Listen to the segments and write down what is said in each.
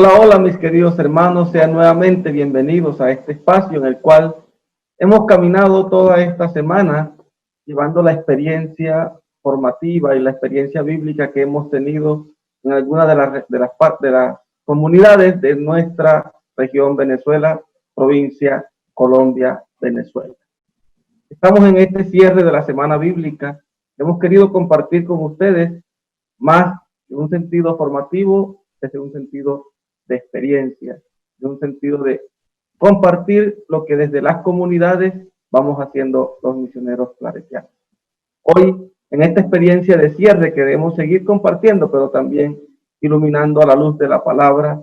Hola, hola mis queridos hermanos, sean nuevamente bienvenidos a este espacio en el cual hemos caminado toda esta semana llevando la experiencia formativa y la experiencia bíblica que hemos tenido en algunas de las comunidades de nuestra región Venezuela, provincia Colombia, Venezuela. Estamos en este cierre de la semana bíblica. Hemos querido compartir con ustedes más en un sentido formativo, desde un sentido de experiencia, de un sentido de compartir lo que desde las comunidades vamos haciendo los misioneros claretianos. Hoy, en esta experiencia de cierre, queremos seguir compartiendo, pero también iluminando a la luz de la palabra,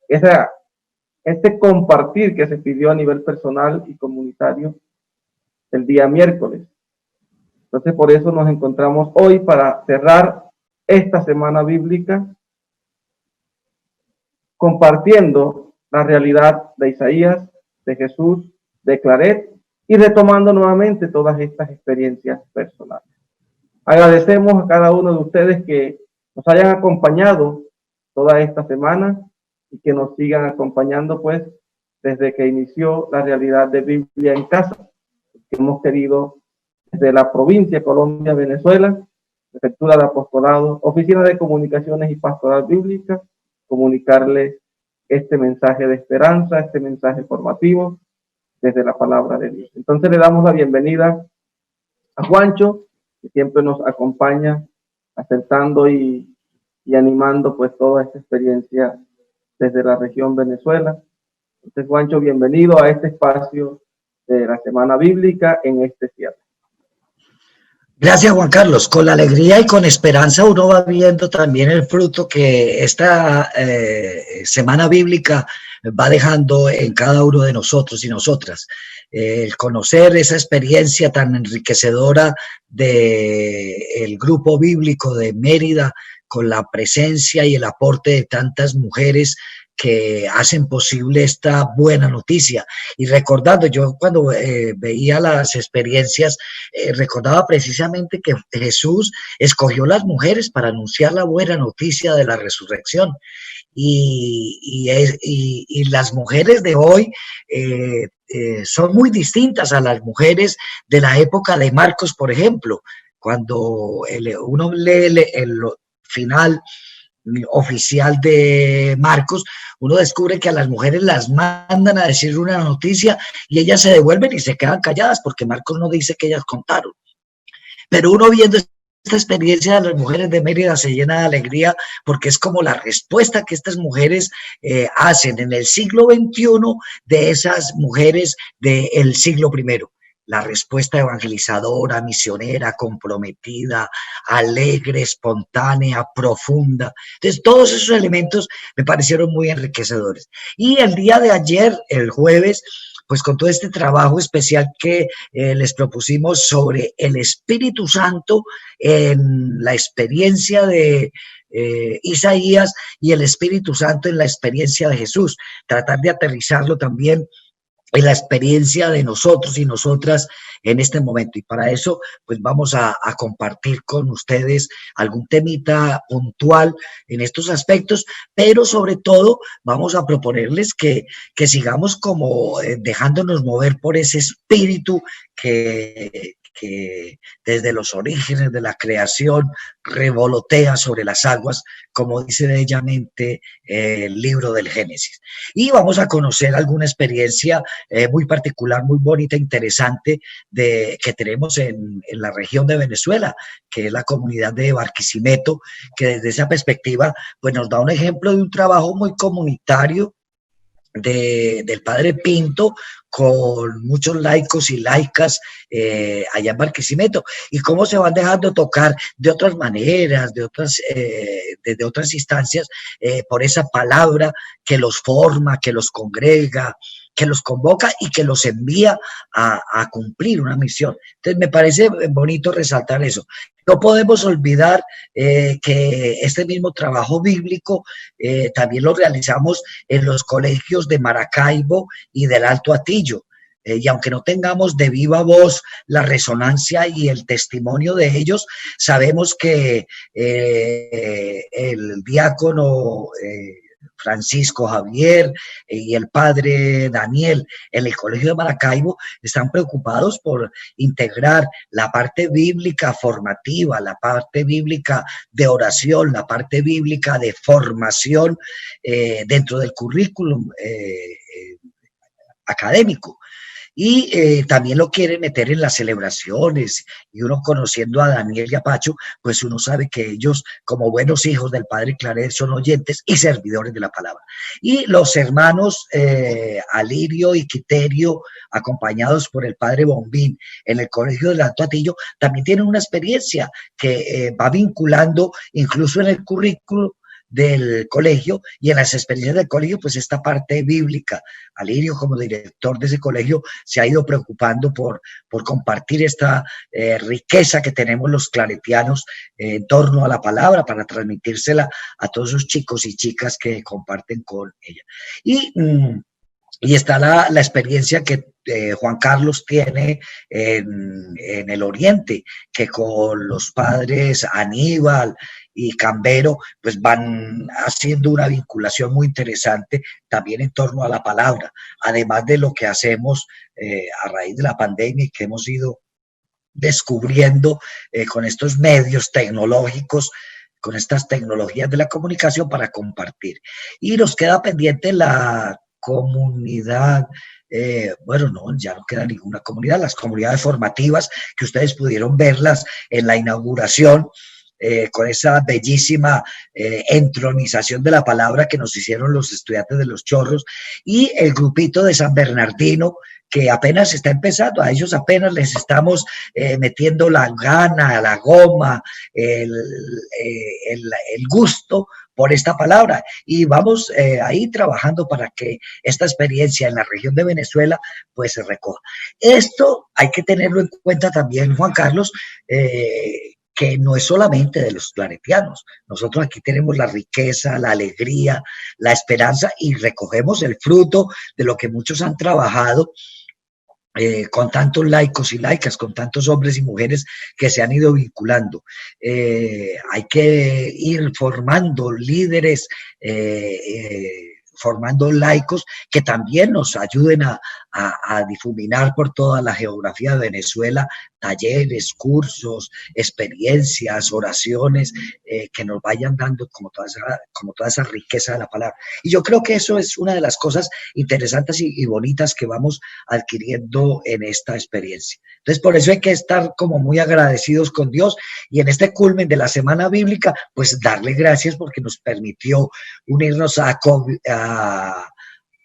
este compartir que se pidió a nivel personal y comunitario el día miércoles. Entonces, por eso nos encontramos hoy para cerrar esta semana bíblica compartiendo la realidad de Isaías, de Jesús, de Claret y retomando nuevamente todas estas experiencias personales. Agradecemos a cada uno de ustedes que nos hayan acompañado toda esta semana y que nos sigan acompañando pues desde que inició la realidad de Biblia en casa, que hemos querido desde la provincia Colombia, Venezuela, Prefectura de Apostolado, Oficina de Comunicaciones y Pastoral Bíblica, comunicarles este mensaje de esperanza, este mensaje formativo desde la palabra de Dios. Entonces le damos la bienvenida a Juancho, que siempre nos acompaña acertando y animando pues toda esta experiencia desde la región Venezuela. Entonces, Juancho, bienvenido a este espacio de la Semana Bíblica en este cierre. Gracias, Juan Carlos. Con la alegría y con esperanza uno va viendo también el fruto que esta semana bíblica va dejando en cada uno de nosotros y nosotras. El conocer esa experiencia tan enriquecedora del grupo bíblico de Mérida, con la presencia y el aporte de tantas mujeres que hacen posible esta buena noticia. Y recordando, yo cuando veía las experiencias, recordaba precisamente que Jesús escogió las mujeres para anunciar la buena noticia de la resurrección. Y las mujeres de hoy son muy distintas a las mujeres de la época de Marcos, por ejemplo. Cuando uno lee el final oficial de Marcos, uno descubre que a las mujeres las mandan a decir una noticia y ellas se devuelven y se quedan calladas porque Marcos no dice que ellas contaron. Pero uno viendo esta experiencia de las mujeres de Mérida se llena de alegría porque es como la respuesta que estas mujeres hacen en el siglo XXI de esas mujeres del siglo I. La respuesta evangelizadora, misionera, comprometida, alegre, espontánea, profunda. Entonces, todos esos elementos me parecieron muy enriquecedores. Y el día de ayer, el jueves, pues con todo este trabajo especial que les propusimos sobre el Espíritu Santo en la experiencia de Isaías y el Espíritu Santo en la experiencia de Jesús. Tratar de aterrizarlo también en la experiencia de nosotros y nosotras en este momento. Y para eso, pues vamos a compartir con ustedes algún temita puntual en estos aspectos, pero sobre todo vamos a proponerles que sigamos como dejándonos mover por ese espíritu que desde los orígenes de la creación revolotea sobre las aguas, como dice bellamente el libro del Génesis. Y vamos a conocer alguna experiencia muy particular, muy bonita, interesante que tenemos en la región de Venezuela, que es la comunidad de Barquisimeto, que desde esa perspectiva pues nos da un ejemplo de un trabajo muy comunitario del padre Pinto con muchos laicos y laicas allá en Barquisimeto, y cómo se van dejando tocar de otras maneras, desde otras instancias, por esa palabra que los forma, que los congrega, que los convoca y que los envía a cumplir una misión. Entonces me parece bonito resaltar eso. No podemos olvidar que este mismo trabajo bíblico también lo realizamos en los colegios de Maracaibo y del Alto Atillo. Y aunque no tengamos de viva voz la resonancia y el testimonio de ellos, sabemos que el diácono Francisco Javier y el padre Daniel en el Colegio de Maracaibo están preocupados por integrar la parte bíblica formativa, la parte bíblica de oración, la parte bíblica de formación dentro del currículum académico. Y también lo quieren meter en las celebraciones, y uno conociendo a Daniel y a Pacho, pues uno sabe que ellos, como buenos hijos del padre Claret, son oyentes y servidores de la palabra. Y los hermanos Alirio y Quiterio, acompañados por el padre Bombín en el Colegio del Alto Atillo, también tienen una experiencia que va vinculando incluso en el currículo del colegio y en las experiencias del colegio, pues esta parte bíblica. Alirio, como director de ese colegio, se ha ido preocupando por compartir esta riqueza que tenemos los claretianos en torno a la palabra, para transmitírsela a todos esos chicos y chicas que comparten con ella. Y está la experiencia que Juan Carlos tiene en el Oriente, que con los padres Aníbal y Cambero, pues van haciendo una vinculación muy interesante también en torno a la palabra, además de lo que hacemos a raíz de la pandemia y que hemos ido descubriendo con estos medios tecnológicos, con estas tecnologías de la comunicación para compartir. Y nos queda pendiente la comunidad, bueno, no, ya no queda ninguna comunidad, las comunidades formativas que ustedes pudieron verlas en la inauguración, con esa bellísima entronización de la palabra que nos hicieron los estudiantes de Los Chorros, y el grupito de San Bernardino, que apenas está empezando, a ellos apenas les estamos metiendo la gana, la goma, el gusto por esta palabra, y vamos ahí trabajando para que esta experiencia en la región de Venezuela pues se recoja. Esto hay que tenerlo en cuenta también, Juan Carlos, que no es solamente de los claretianos. Nosotros aquí tenemos la riqueza, la alegría, la esperanza, y recogemos el fruto de lo que muchos han trabajado con tantos laicos y laicas, con tantos hombres y mujeres que se han ido vinculando. Hay que ir formando líderes, formando laicos que también nos ayuden a difuminar por toda la geografía de Venezuela talleres, cursos, experiencias, oraciones, que nos vayan dando como toda esa riqueza de la palabra. Y yo creo que eso es una de las cosas interesantes y bonitas que vamos adquiriendo en esta experiencia. Entonces, por eso hay que estar como muy agradecidos con Dios, y en este culmen de la Semana Bíblica, pues darle gracias porque nos permitió unirnos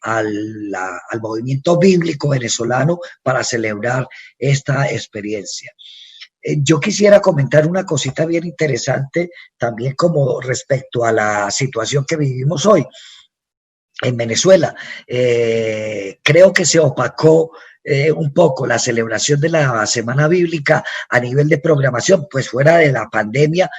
al movimiento bíblico venezolano para celebrar esta experiencia. Yo quisiera comentar una cosita bien interesante también como respecto a la situación que vivimos hoy en Venezuela. Creo que se opacó un poco la celebración de la Semana Bíblica a nivel de programación, pues fuera de la pandemia,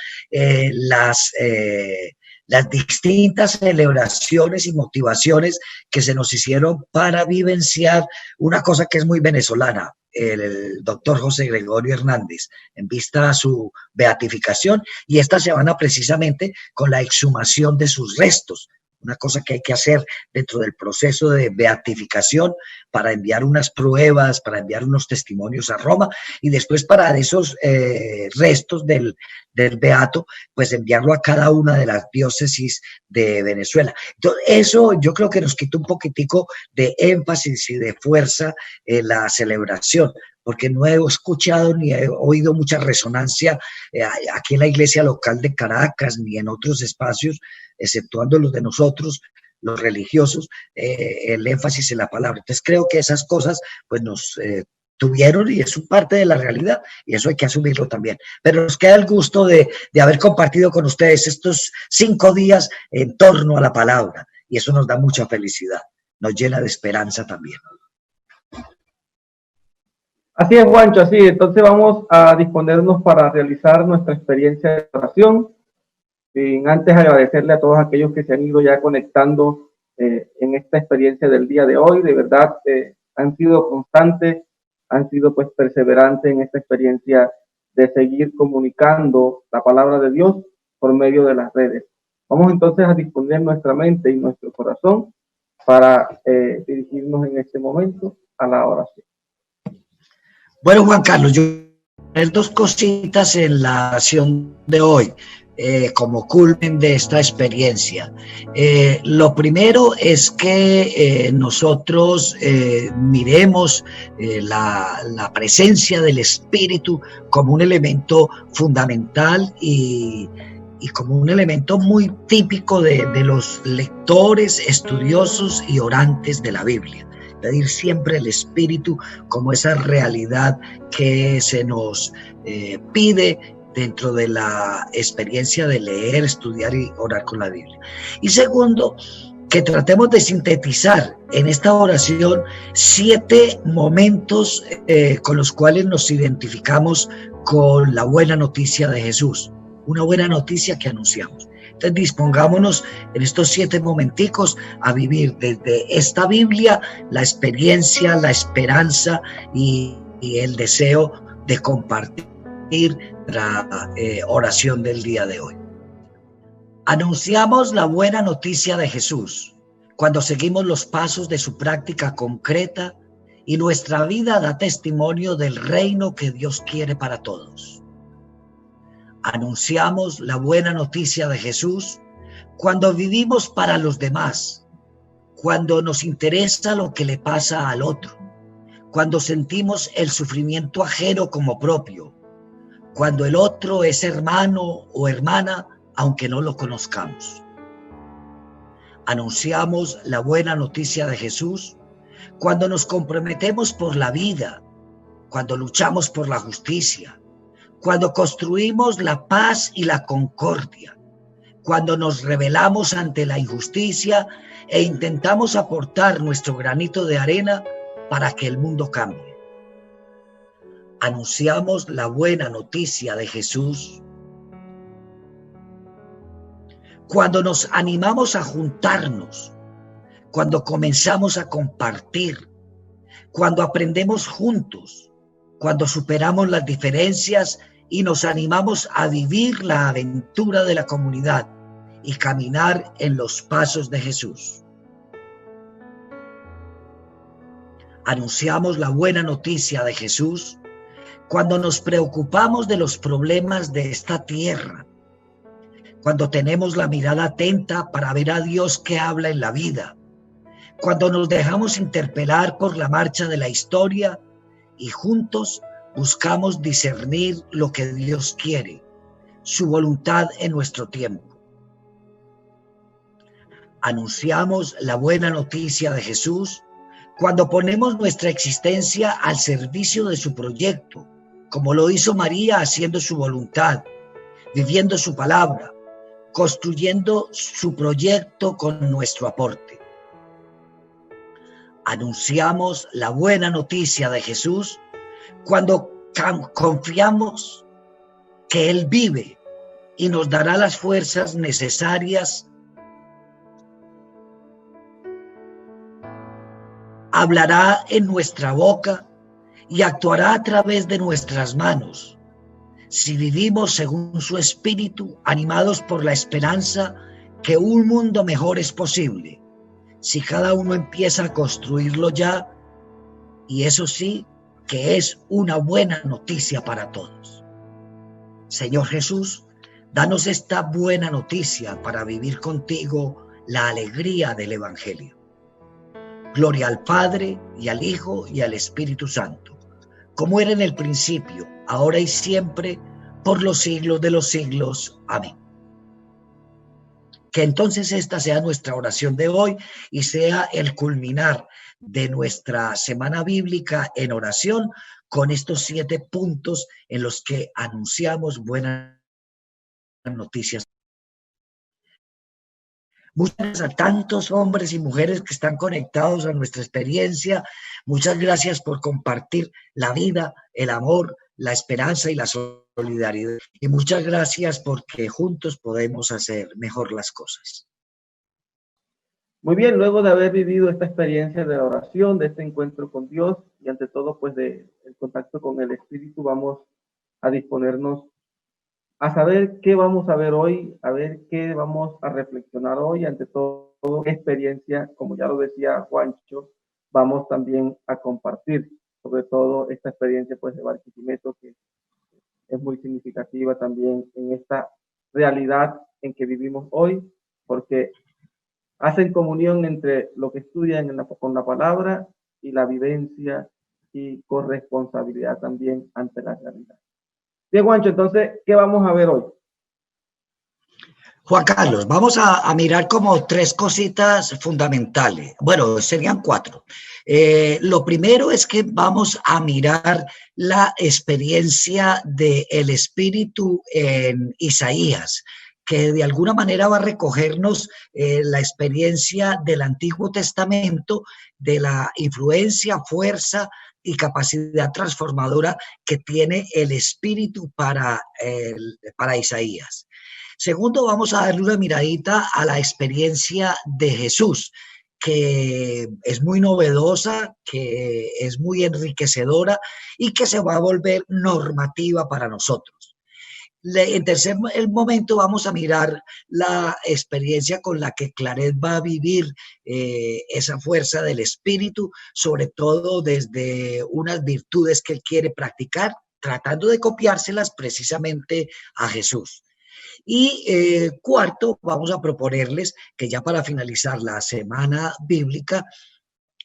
las distintas celebraciones y motivaciones que se nos hicieron para vivenciar una cosa que es muy venezolana, el doctor José Gregorio Hernández, en vista a su beatificación, y esta semana precisamente con la exhumación de sus restos, una cosa que hay que hacer dentro del proceso de beatificación para enviar unas pruebas, para enviar unos testimonios a Roma, y después para esos restos del beato, pues enviarlo a cada una de las diócesis de Venezuela. Entonces, eso yo creo que nos quita un poquitico de énfasis y de fuerza en la celebración, porque no he escuchado ni he oído mucha resonancia aquí en la iglesia local de Caracas, ni en otros espacios, exceptuando los de nosotros, los religiosos, el énfasis en la palabra. Entonces creo que esas cosas pues nos tuvieron, y es un parte de la realidad, y eso hay que asumirlo también. Pero nos queda el gusto de haber compartido con ustedes estos 5 días en torno a la palabra, y eso nos da mucha felicidad, nos llena de esperanza también. Así es, Juancho, así. Entonces vamos a disponernos para realizar nuestra experiencia de oración. Sin antes agradecerle a todos aquellos que se han ido ya conectando en esta experiencia del día de hoy. De verdad, han sido constantes, han sido pues perseverantes en esta experiencia de seguir comunicando la palabra de Dios por medio de las redes. Vamos entonces a disponer nuestra mente y nuestro corazón para dirigirnos en este momento a la oración. Bueno, Juan Carlos, yo voy a poner dos cositas en la oración de hoy, como culmen de esta experiencia. Lo primero es que nosotros miremos la presencia del Espíritu como un elemento fundamental y como un elemento muy típico de los lectores, estudiosos y orantes de la Biblia. Pedir siempre el Espíritu como esa realidad que se nos pide dentro de la experiencia de leer, estudiar y orar con la Biblia. Y segundo, que tratemos de sintetizar en esta oración 7 momentos con los cuales nos identificamos con la buena noticia de Jesús, una buena noticia que anunciamos. Entonces dispongámonos en estos 7 momenticos a vivir desde esta Biblia la experiencia, la esperanza y el deseo de compartir la oración del día de hoy. Anunciamos la buena noticia de Jesús cuando seguimos los pasos de su práctica concreta y nuestra vida da testimonio del reino que Dios quiere para todos. Anunciamos la buena noticia de Jesús cuando vivimos para los demás, cuando nos interesa lo que le pasa al otro, cuando sentimos el sufrimiento ajeno como propio, cuando el otro es hermano o hermana, aunque no lo conozcamos. Anunciamos la buena noticia de Jesús cuando nos comprometemos por la vida, cuando luchamos por la justicia, cuando construimos la paz y la concordia, cuando nos rebelamos ante la injusticia e intentamos aportar nuestro granito de arena para que el mundo cambie. Anunciamos la buena noticia de Jesús cuando nos animamos a juntarnos, cuando comenzamos a compartir, cuando aprendemos juntos, cuando superamos las diferencias y nos animamos a vivir la aventura de la comunidad y caminar en los pasos de Jesús. Anunciamos la buena noticia de Jesús cuando nos preocupamos de los problemas de esta tierra, cuando tenemos la mirada atenta para ver a Dios que habla en la vida, cuando nos dejamos interpelar por la marcha de la historia y juntos buscamos discernir lo que Dios quiere, su voluntad en nuestro tiempo. Anunciamos la buena noticia de Jesús cuando ponemos nuestra existencia al servicio de su proyecto, como lo hizo María haciendo su voluntad, viviendo su palabra, construyendo su proyecto con nuestro aporte. Anunciamos la buena noticia de Jesús cuando confiamos que Él vive y nos dará las fuerzas necesarias, hablará en nuestra boca y actuará a través de nuestras manos, si vivimos según su espíritu, animados por la esperanza que un mundo mejor es posible, si cada uno empieza a construirlo ya, y eso sí, que es una buena noticia para todos. Señor Jesús, danos esta buena noticia para vivir contigo la alegría del Evangelio. Gloria al Padre, y al Hijo, y al Espíritu Santo, como era en el principio, ahora y siempre, por los siglos de los siglos. Amén. Que entonces esta sea nuestra oración de hoy y sea el culminar de nuestra semana bíblica en oración con estos 7 puntos en los que anunciamos buenas noticias. Muchas gracias a tantos hombres y mujeres que están conectados a nuestra experiencia. Muchas gracias por compartir la vida, el amor, la esperanza y la solidaridad. Y muchas gracias porque juntos podemos hacer mejor las cosas. Muy bien, luego de haber vivido esta experiencia de la oración, de este encuentro con Dios y ante todo pues de el contacto con el Espíritu, vamos a disponernos a saber qué vamos a ver hoy, a ver qué vamos a reflexionar hoy, ante todo, qué experiencia, como ya lo decía Juancho, vamos también a compartir, sobre todo esta experiencia pues de Barquisimeto, que es muy significativa también en esta realidad en que vivimos hoy, porque hacen comunión entre lo que estudian con la palabra y la vivencia y corresponsabilidad también ante la realidad. Bien, Juancho, entonces, ¿qué vamos a ver hoy? Juan Carlos, vamos a mirar como tres cositas fundamentales. Bueno, serían cuatro. Lo primero es que vamos a mirar la experiencia del Espíritu en Isaías, que de alguna manera va a recogernos la experiencia del Antiguo Testamento, de la influencia, fuerza y capacidad transformadora que tiene el Espíritu para Isaías. Segundo, vamos a darle una miradita a la experiencia de Jesús, que es muy novedosa, que es muy enriquecedora y que se va a volver normativa para nosotros. En tercer momento vamos a mirar la experiencia con la que Claret va a vivir esa fuerza del espíritu, sobre todo desde unas virtudes que él quiere practicar, tratando de copiárselas precisamente a Jesús. Y cuarto, vamos a proponerles que ya para finalizar la semana bíblica,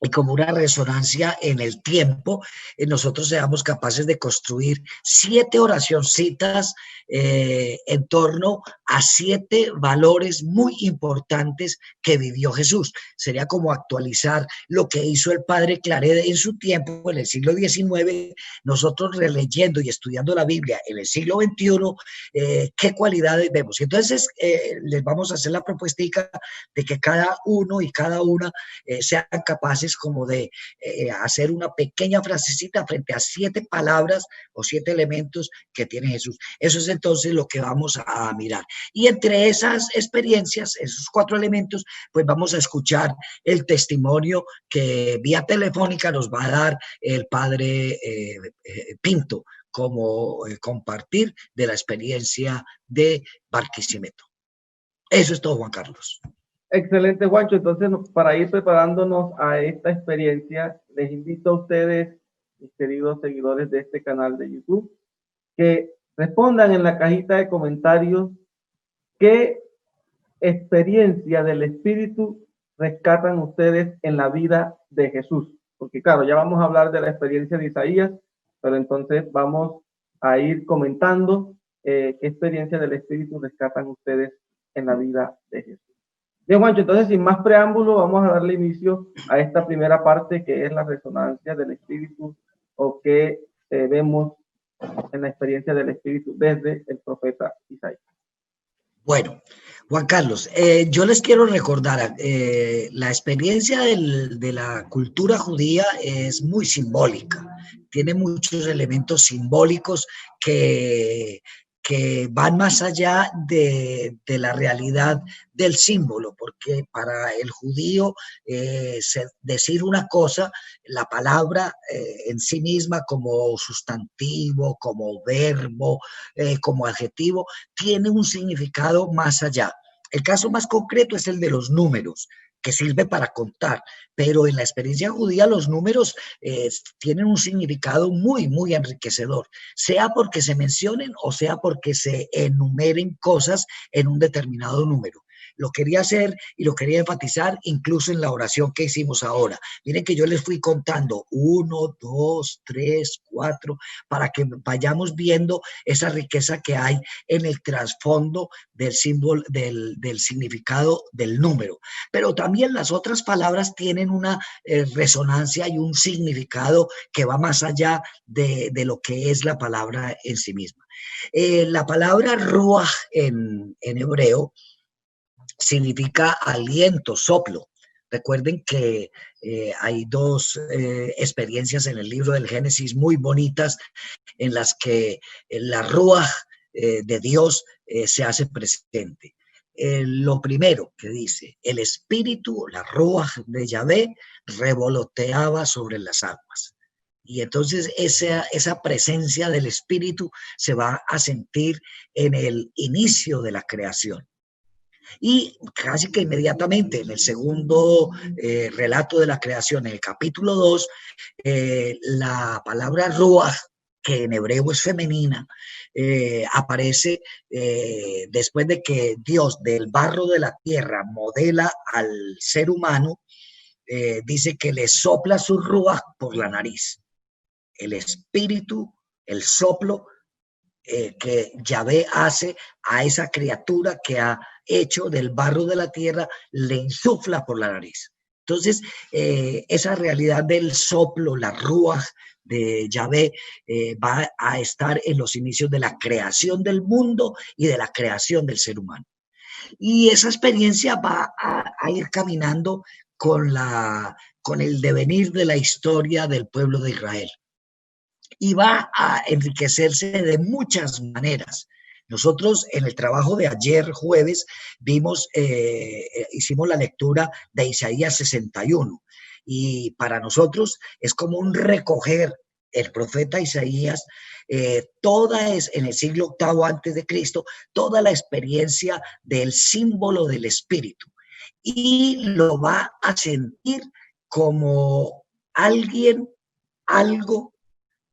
y como una resonancia en el tiempo, nosotros seamos capaces de construir 7 oracioncitas en torno a 7 valores muy importantes que vivió Jesús. Sería como actualizar lo que hizo el padre Claret en su tiempo, en el siglo XIX, nosotros releyendo y estudiando la Biblia en el siglo XXI, qué cualidades vemos. Entonces, les vamos a hacer la propuestica de que cada uno y cada una sean capaces como de hacer una pequeña frasecita frente a 7 palabras o 7 elementos que tiene Jesús. Eso es entonces lo que vamos a mirar. Y entre esas experiencias, esos 4 elementos, pues vamos a escuchar el testimonio que vía telefónica nos va a dar el padre Pinto, como compartir de la experiencia de Barquisimeto. Eso es todo, Juan Carlos. Excelente, Juancho. Entonces, para ir preparándonos a esta experiencia, les invito a ustedes, mis queridos seguidores de este canal de YouTube, que respondan en la cajita de comentarios qué experiencia del Espíritu rescatan ustedes en la vida de Jesús. Porque claro, ya vamos a hablar de la experiencia de Isaías, pero entonces vamos a ir comentando qué experiencia del Espíritu rescatan ustedes en la vida de Jesús. Bien, Juancho, entonces sin más preámbulo, vamos a darle inicio a esta primera parte que es la resonancia del Espíritu o que vemos en la experiencia del Espíritu desde el profeta Isaías. Bueno, Juan Carlos, yo les quiero recordar, la experiencia de la cultura judía es muy simbólica, tiene muchos elementos simbólicos que van más allá de la realidad del símbolo, porque para el judío decir una cosa, la palabra en sí misma como sustantivo, como verbo, como adjetivo, tiene un significado más allá. El caso más concreto es el de los números, que sirve para contar, pero en la experiencia judía los números tienen un significado muy, muy enriquecedor, sea porque se mencionen o sea porque se enumeren cosas en un determinado número. Lo quería hacer y lo quería enfatizar incluso en la oración que hicimos ahora. Miren que yo les fui contando 1, 2, 3, 4, para que vayamos viendo esa riqueza que hay en el trasfondo del símbolo, del significado del número. Pero también las otras palabras tienen una resonancia y un significado que va más allá de lo que es la palabra en sí misma. La palabra ruach en hebreo significa aliento, soplo. Recuerden que hay 2 experiencias en el libro del Génesis muy bonitas en las que la ruaj de Dios se hace presente. Lo primero que dice, el espíritu, la ruaj de Yahvé, revoloteaba sobre las aguas. Y entonces esa presencia del Espíritu se va a sentir en el inicio de la creación. Y casi que inmediatamente en el segundo relato de la creación, en el capítulo 2, la palabra ruach, que en hebreo es femenina, aparece después de que Dios del barro de la tierra modela al ser humano, dice que le sopla su ruach por la nariz. El espíritu, el soplo que Yahvé hace a esa criatura que ha hecho del barro de la tierra, le insufla por la nariz. Entonces, esa realidad del soplo, la ruaj de Yahvé, va a estar en los inicios de la creación del mundo y de la creación del ser humano. Y esa experiencia va a ir caminando con el devenir de la historia del pueblo de Israel. Y va a enriquecerse de muchas maneras. Nosotros en el trabajo de ayer jueves hicimos la lectura de Isaías 61 y para nosotros es como un recoger el profeta Isaías, en el siglo VIII antes de Cristo, toda la experiencia del símbolo del Espíritu y lo va a sentir como algo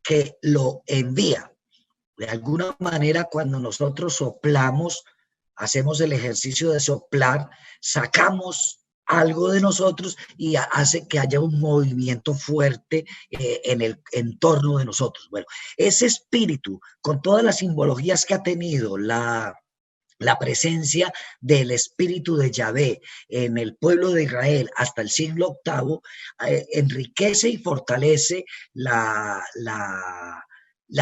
que lo envía. De alguna manera, cuando nosotros soplamos, hacemos el ejercicio de soplar, sacamos algo de nosotros y hace que haya un movimiento fuerte en el entorno de nosotros. Bueno, ese espíritu, con todas las simbologías que ha tenido la presencia del espíritu de Yahvé en el pueblo de Israel hasta el siglo VIII, enriquece y fortalece la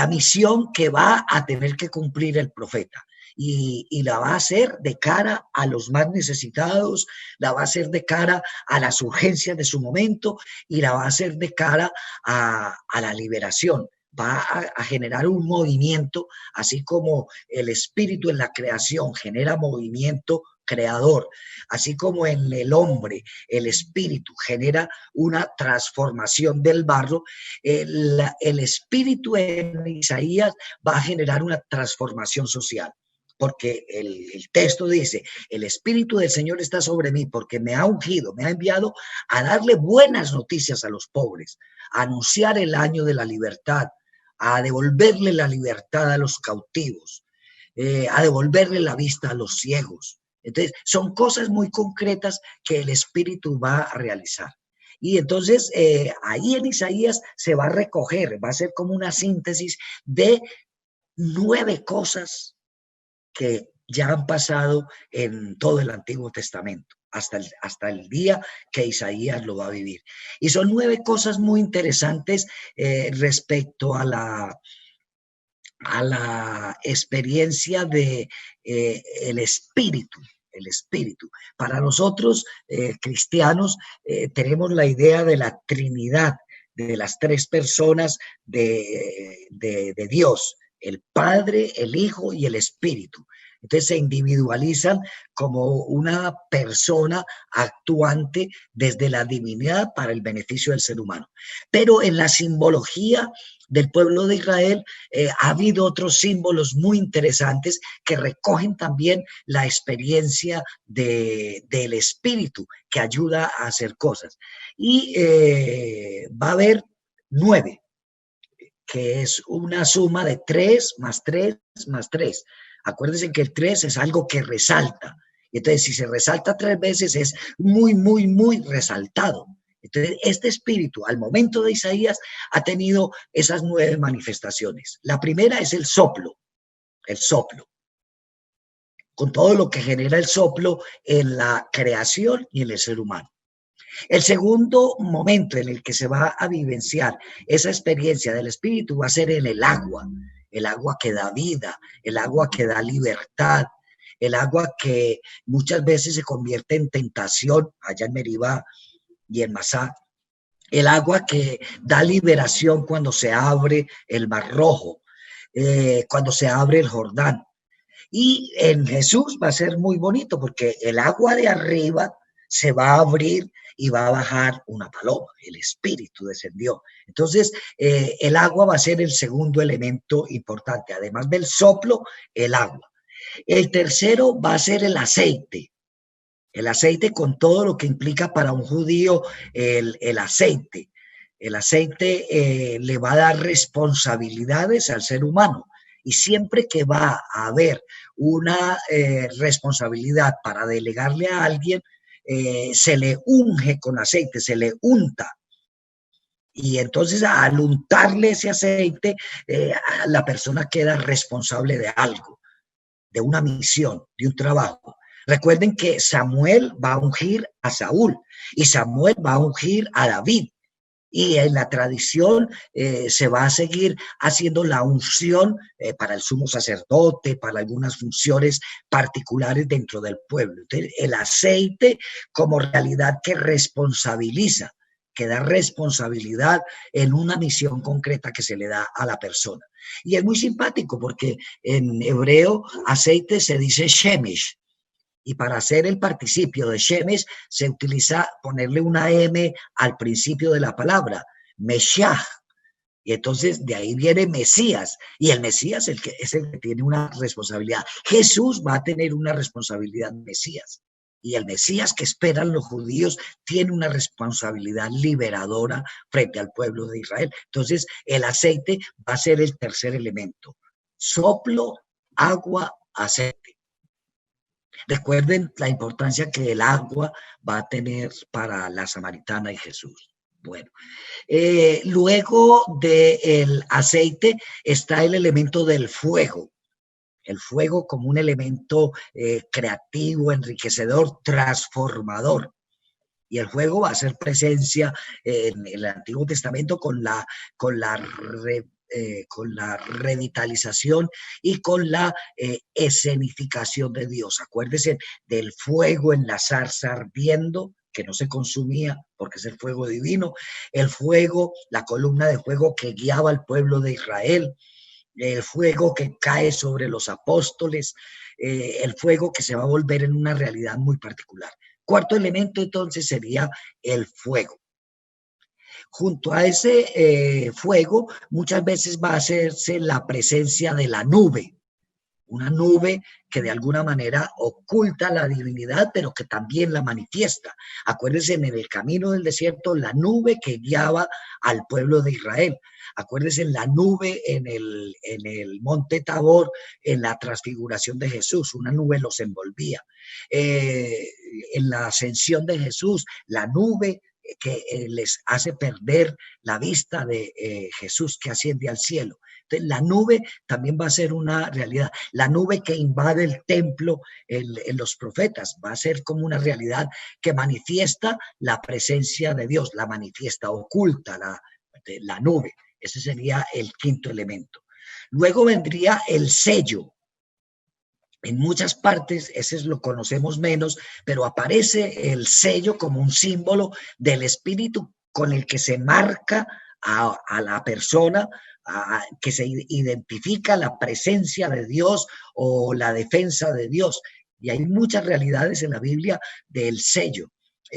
misión que va a tener que cumplir el profeta. Y la va a hacer de cara a los más necesitados, la va a hacer de cara a las urgencias de su momento y la va a hacer de cara a la liberación. Va a generar un movimiento, así como el espíritu en la creación genera movimiento creador, así como en el hombre el espíritu genera una transformación del barro, el espíritu en Isaías va a generar una transformación social. Porque el texto dice, el Espíritu del Señor está sobre mí porque me ha ungido, me ha enviado a darle buenas noticias a los pobres, a anunciar el año de la libertad, a devolverle la libertad a los cautivos, a devolverle la vista a los ciegos. Entonces, son cosas muy concretas que el Espíritu va a realizar. Y entonces, ahí en Isaías se va a recoger, va a ser como una síntesis de 9 cosas que ya han pasado en todo el Antiguo Testamento, hasta el día que Isaías lo va a vivir. Y son 9 cosas muy interesantes respecto a la experiencia de el espíritu. El espíritu. Para nosotros, cristianos, tenemos la idea de la Trinidad, de las 3 personas de Dios, el Padre, el Hijo y el Espíritu. Entonces se individualizan como una persona actuante desde la divinidad para el beneficio del ser humano. Pero en la simbología del pueblo de Israel ha habido otros símbolos muy interesantes que recogen también la experiencia del espíritu que ayuda a hacer cosas. Y va a haber 9, que es una suma de 3 más 3 más 3. Acuérdense que el 3 es algo que resalta. Entonces, si se resalta 3 veces, es muy, muy, muy resaltado. Entonces, este espíritu, al momento de Isaías, ha tenido esas 9 manifestaciones. La primera es el soplo, con todo lo que genera el soplo en la creación y en el ser humano. El segundo momento en el que se va a vivenciar esa experiencia del espíritu va a ser en el agua que da vida, el agua que da libertad, el agua que muchas veces se convierte en tentación allá en Meribá y en Masá, el agua que da liberación cuando se abre el Mar Rojo, cuando se abre el Jordán. Y en Jesús va a ser muy bonito porque el agua de arriba se va a abrir y va a bajar una paloma, el Espíritu descendió. Entonces, el agua va a ser el segundo elemento importante, además del soplo, el agua. El tercero va a ser el aceite con todo lo que implica para un judío el aceite. El aceite le va a dar responsabilidades al ser humano. Y siempre que va a haber una responsabilidad para delegarle a alguien, se le unge con aceite, se le unta. Y entonces al untarle ese aceite, la persona queda responsable de algo, de una misión, de un trabajo. Recuerden que Samuel va a ungir a Saúl y Samuel va a ungir a David. Y en la tradición se va a seguir haciendo la unción para el sumo sacerdote, para algunas funciones particulares dentro del pueblo. Entonces, el aceite como realidad que responsabiliza, que da responsabilidad en una misión concreta que se le da a la persona. Y es muy simpático porque en hebreo aceite se dice shemesh, y para hacer el participio de Shemesh se utiliza ponerle una M al principio de la palabra, Meshach. Y entonces de ahí viene Mesías. Y el Mesías es el que tiene una responsabilidad. Jesús va a tener una responsabilidad Mesías. Y el Mesías que esperan los judíos tiene una responsabilidad liberadora frente al pueblo de Israel. Entonces el aceite va a ser el tercer elemento. Soplo, agua, aceite. Recuerden la importancia que el agua va a tener para la samaritana y Jesús. Bueno, luego del aceite está el elemento del fuego. El fuego como un elemento creativo, enriquecedor, transformador. Y el fuego va a ser presencia en el Antiguo Testamento con la revitalización y con la escenificación de Dios. Acuérdense del fuego en la zarza ardiendo, que no se consumía porque es el fuego divino, el fuego, la columna de fuego que guiaba al pueblo de Israel, el fuego que cae sobre los apóstoles, el fuego que se va a volver en una realidad muy particular. Cuarto elemento entonces sería el fuego. Junto a ese fuego muchas veces va a hacerse la presencia de la nube, una nube que de alguna manera oculta la divinidad, pero que también la manifiesta. Acuérdense en el camino del desierto, la nube que guiaba al pueblo de Israel. Acuérdense en la nube en el monte Tabor, en la transfiguración de Jesús, una nube los envolvía. En la ascensión de Jesús, la nube que les hace perder la vista de Jesús que asciende al cielo. Entonces, la nube también va a ser una realidad. La nube que invade el templo en los profetas va a ser como una realidad que manifiesta la presencia de Dios, la manifiesta, oculta la nube. Ese sería el quinto elemento. Luego vendría el sello. En muchas partes, ese lo conocemos menos, pero aparece el sello como un símbolo del espíritu con el que se marca a la persona, que se identifica la presencia de Dios o la defensa de Dios. Y hay muchas realidades en la Biblia del sello.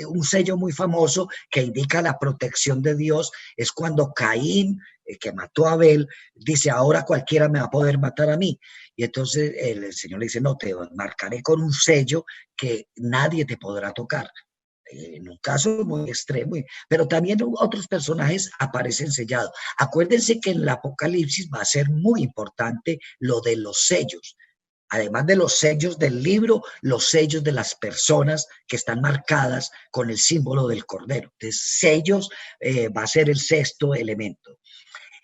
Un sello muy famoso que indica la protección de Dios es cuando Caín, que mató a Abel, dice, ahora cualquiera me va a poder matar a mí. Y entonces el Señor le dice, no, te marcaré con un sello que nadie te podrá tocar. En un caso muy extremo, pero también otros personajes aparecen sellados. Acuérdense que en el Apocalipsis va a ser muy importante lo de los sellos. Además de los sellos del libro, los sellos de las personas que están marcadas con el símbolo del Cordero. Entonces, sellos va a ser el sexto elemento.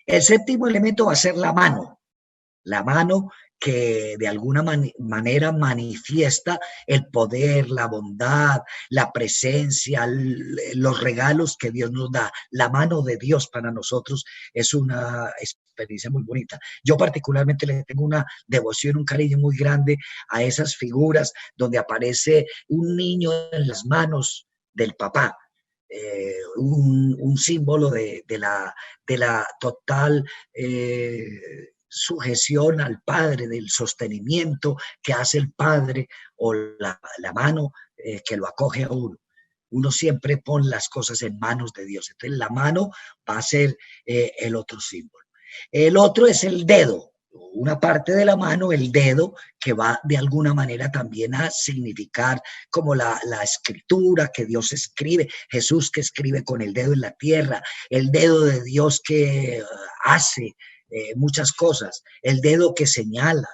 El séptimo elemento va a ser la mano que de alguna manera manifiesta el poder, la bondad, la presencia, los regalos que Dios nos da. La mano de Dios para nosotros es una experiencia muy bonita. Yo particularmente le tengo una devoción, un cariño muy grande a esas figuras donde aparece un niño en las manos del papá. Un símbolo de la total sujeción al Padre, del sostenimiento que hace el Padre o la mano que lo acoge a uno. uno siempre pone las cosas en manos de Dios. Entonces la mano va a ser el otro símbolo. El otro es el dedo, una parte de la mano, el dedo, que va de alguna manera también a significar como la escritura que Dios escribe, Jesús que escribe con el dedo en la tierra, el dedo de Dios que hace muchas cosas, el dedo que señala.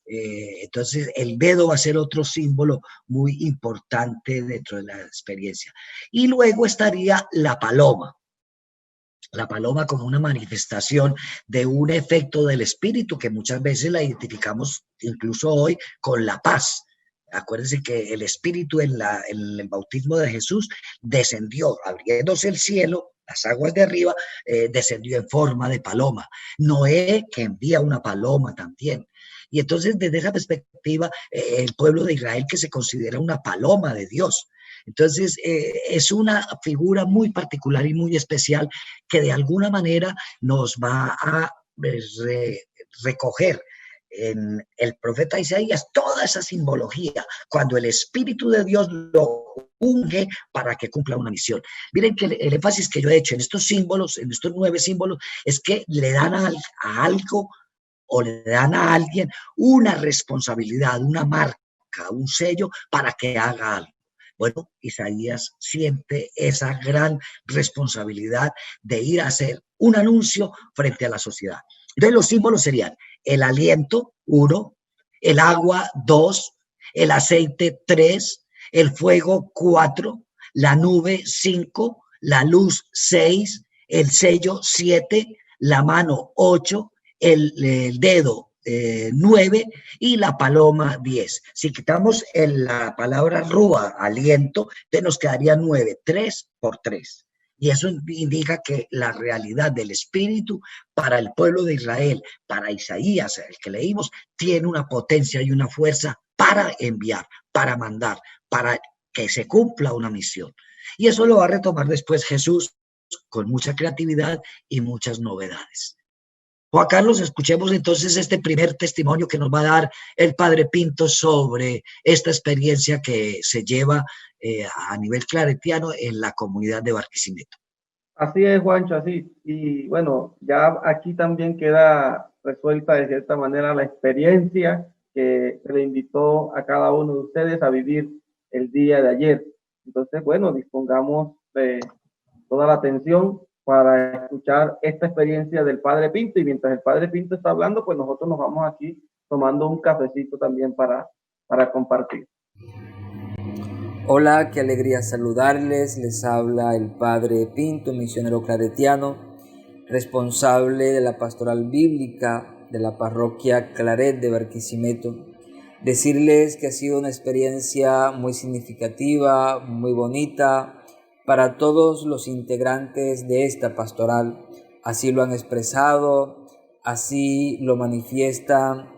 Entonces el dedo va a ser otro símbolo muy importante dentro de la experiencia. Y luego estaría la paloma. La paloma como una manifestación de un efecto del espíritu que muchas veces la identificamos incluso hoy con la paz. Acuérdense que el espíritu en el bautismo de Jesús descendió, abriéndose el cielo, las aguas de arriba, descendió en forma de paloma. Noé que envía una paloma también. Y entonces desde esa perspectiva, el pueblo de Israel que se considera una paloma de Dios. Entonces, es una figura muy particular y muy especial que de alguna manera nos va a recoger en el profeta Isaías toda esa simbología, cuando el Espíritu de Dios lo unge para que cumpla una misión. Miren que el énfasis que yo he hecho en estos símbolos, en estos 9 símbolos, es que le dan a algo o le dan a alguien una responsabilidad, una marca, un sello para que haga algo. Bueno, Isaías siente esa gran responsabilidad de ir a hacer un anuncio frente a la sociedad. Entonces los símbolos serían el aliento, 1, el agua, 2, el aceite, 3, el fuego, 4, la nube, 5, la luz, 6, el sello, 7, la mano, 8, el dedo, 9 y la paloma 10. Si quitamos la palabra rúa, aliento, entonces nos quedaría 9, 3 por 3. Y eso indica que la realidad del Espíritu para el pueblo de Israel, para Isaías, el que leímos, tiene una potencia y una fuerza para enviar, para mandar, para que se cumpla una misión. Y eso lo va a retomar después Jesús con mucha creatividad y muchas novedades. Juan Carlos, escuchemos entonces este primer testimonio que nos va a dar el Padre Pinto sobre esta experiencia que se lleva a nivel claretiano en la comunidad de Barquisimeto. Así es, Juancho, así. Y bueno, ya aquí también queda resuelta de cierta manera la experiencia que le invitó a cada uno de ustedes a vivir el día de ayer. Entonces, bueno, dispongamos de toda la atención para escuchar esta experiencia del Padre Pinto. Y mientras el Padre Pinto está hablando, pues nosotros nos vamos aquí tomando un cafecito también para compartir. Hola, qué alegría saludarles. Les habla el Padre Pinto, misionero claretiano, responsable de la pastoral bíblica de la parroquia Claret de Barquisimeto. Decirles que ha sido una experiencia muy significativa, muy bonita para todos los integrantes de esta pastoral. Así lo han expresado, así lo manifiestan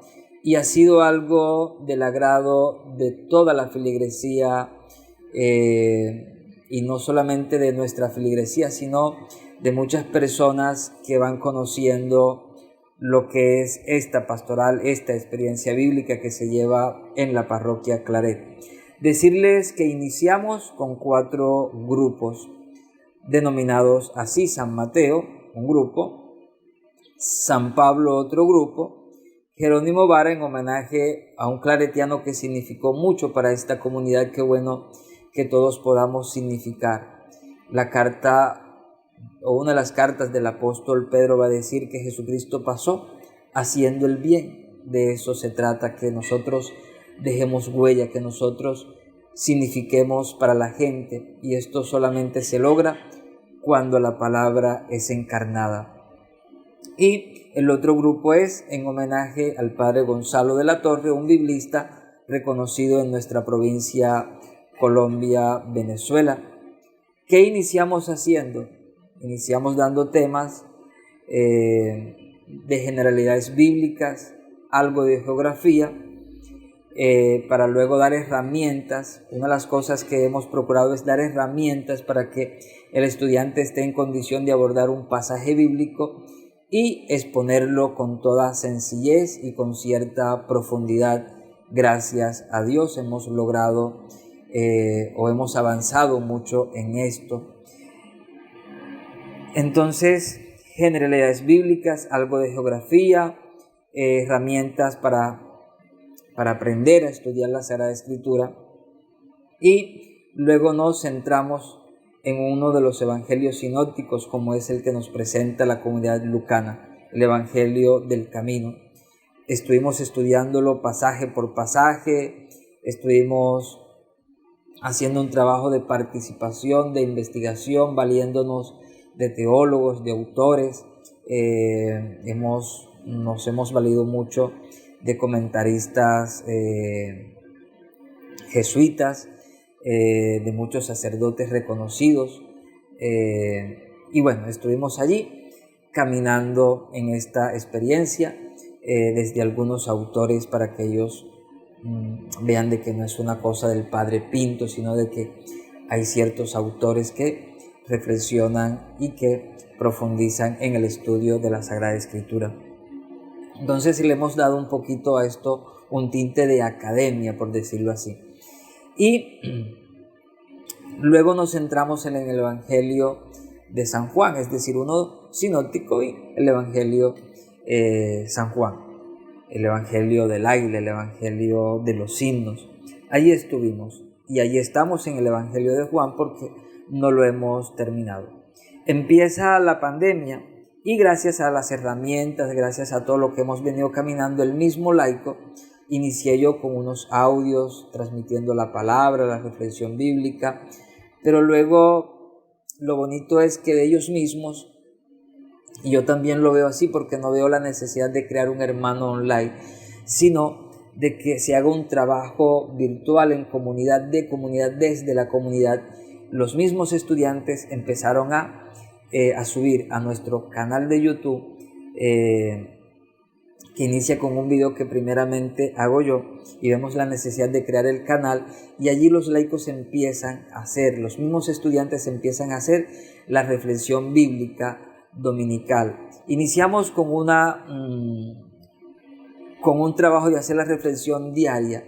y ha sido algo del agrado de toda la feligresía y no solamente de nuestra feligresía, sino de muchas personas que van conociendo lo que es esta pastoral, esta experiencia bíblica que se lleva en la parroquia Claret. Decirles que iniciamos con 4 grupos denominados así: San Mateo, un grupo; San Pablo, otro grupo; Jerónimo Vara, en homenaje a un claretiano que significó mucho para esta comunidad. Qué bueno que todos podamos significar. La carta o una de las cartas del apóstol Pedro va a decir que Jesucristo pasó haciendo el bien. De eso se trata, que nosotros dejemos huella, que nosotros signifiquemos para la gente, y esto solamente se logra cuando la palabra es encarnada. Y el otro grupo es en homenaje al padre Gonzalo de la Torre, un biblista reconocido en nuestra provincia Colombia, Venezuela. ¿Qué iniciamos haciendo? Iniciamos dando temas de generalidades bíblicas, algo de geografía, para luego dar herramientas. Una de las cosas que hemos procurado es dar herramientas para que el estudiante esté en condición de abordar un pasaje bíblico y exponerlo con toda sencillez y con cierta profundidad. Gracias a Dios hemos logrado o hemos avanzado mucho en esto. Entonces, generalidades bíblicas, algo de geografía, herramientas para aprender a estudiar la Sagrada Escritura, y luego nos centramos en uno de los evangelios sinópticos, como es el que nos presenta la comunidad lucana, el Evangelio del Camino. Estuvimos estudiándolo pasaje por pasaje, estuvimos haciendo un trabajo de participación, de investigación, valiéndonos de teólogos, de autores. Nos hemos valido mucho de comentaristas jesuitas, de muchos sacerdotes reconocidos, y bueno, estuvimos allí caminando en esta experiencia desde algunos autores para que ellos vean de que no es una cosa del padre Pinto, sino de que hay ciertos autores que reflexionan y que profundizan en el estudio de la Sagrada Escritura. Entonces le hemos dado un poquito a esto un tinte de academia, por decirlo así. Y luego nos centramos en el Evangelio de San Juan, es decir, uno sinóptico y el Evangelio San Juan, el Evangelio del Águila, el Evangelio de los Signos. Allí estuvimos y allí estamos en el Evangelio de Juan porque no lo hemos terminado. Empieza la pandemia y gracias a las herramientas, gracias a todo lo que hemos venido caminando, el mismo laico, inicié yo con unos audios transmitiendo la palabra, la reflexión bíblica, pero luego lo bonito es que de ellos mismos, y yo también lo veo así porque no veo la necesidad de crear un hermano online, sino de que se haga un trabajo virtual en comunidad, desde la comunidad. Los mismos estudiantes empezaron a subir a nuestro canal de YouTube, que inicia con un video que primeramente hago yo, y vemos la necesidad de crear el canal, y allí los laicos empiezan a hacer, los mismos estudiantes empiezan a hacer la reflexión bíblica dominical. Iniciamos con un trabajo de hacer la reflexión diaria,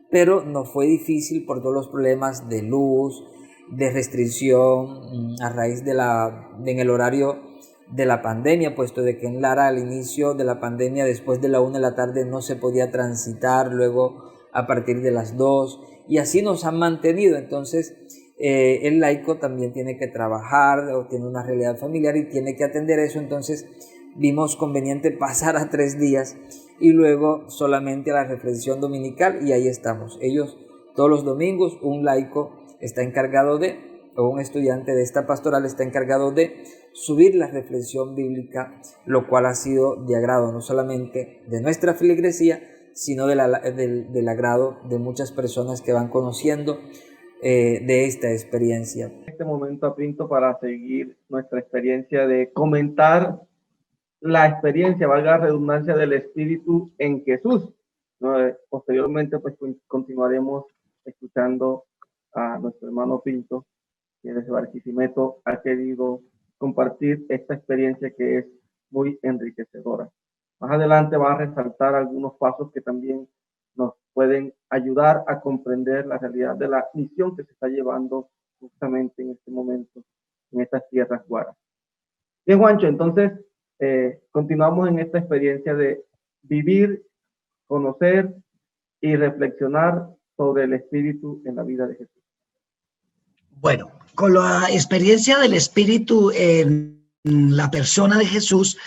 pero nos fue difícil por todos los problemas de luz, de restricción a raíz en el horario de la pandemia, puesto de que en Lara al inicio de la pandemia después de la 1 de la tarde no se podía transitar, luego a partir de las 2, y así nos han mantenido. Entonces el laico también tiene que trabajar o tiene una realidad familiar y tiene que atender eso. Entonces vimos conveniente pasar a 3 días y luego solamente a la reflexión dominical, y ahí estamos. Ellos todos los domingos, un laico está encargado o un estudiante de esta pastoral está encargado de subir la reflexión bíblica, lo cual ha sido de agrado no solamente de nuestra feligresía, sino del agrado de muchas personas que van conociendo de esta experiencia. En este momento, Pinto, para seguir nuestra experiencia de comentar la experiencia, valga la redundancia, del Espíritu en Jesús. Posteriormente, pues continuaremos escuchando a nuestro hermano Pinto, que desde Barquisimeto ha querido compartir esta experiencia que es muy enriquecedora. Más adelante va a resaltar algunos pasos que también nos pueden ayudar a comprender la realidad de la misión que se está llevando justamente en este momento en estas tierras guaras. Bien, Juancho, entonces continuamos en esta experiencia de vivir, conocer y reflexionar sobre el Espíritu en la vida de Jesús. Bueno, con la experiencia del Espíritu en la persona de Jesús,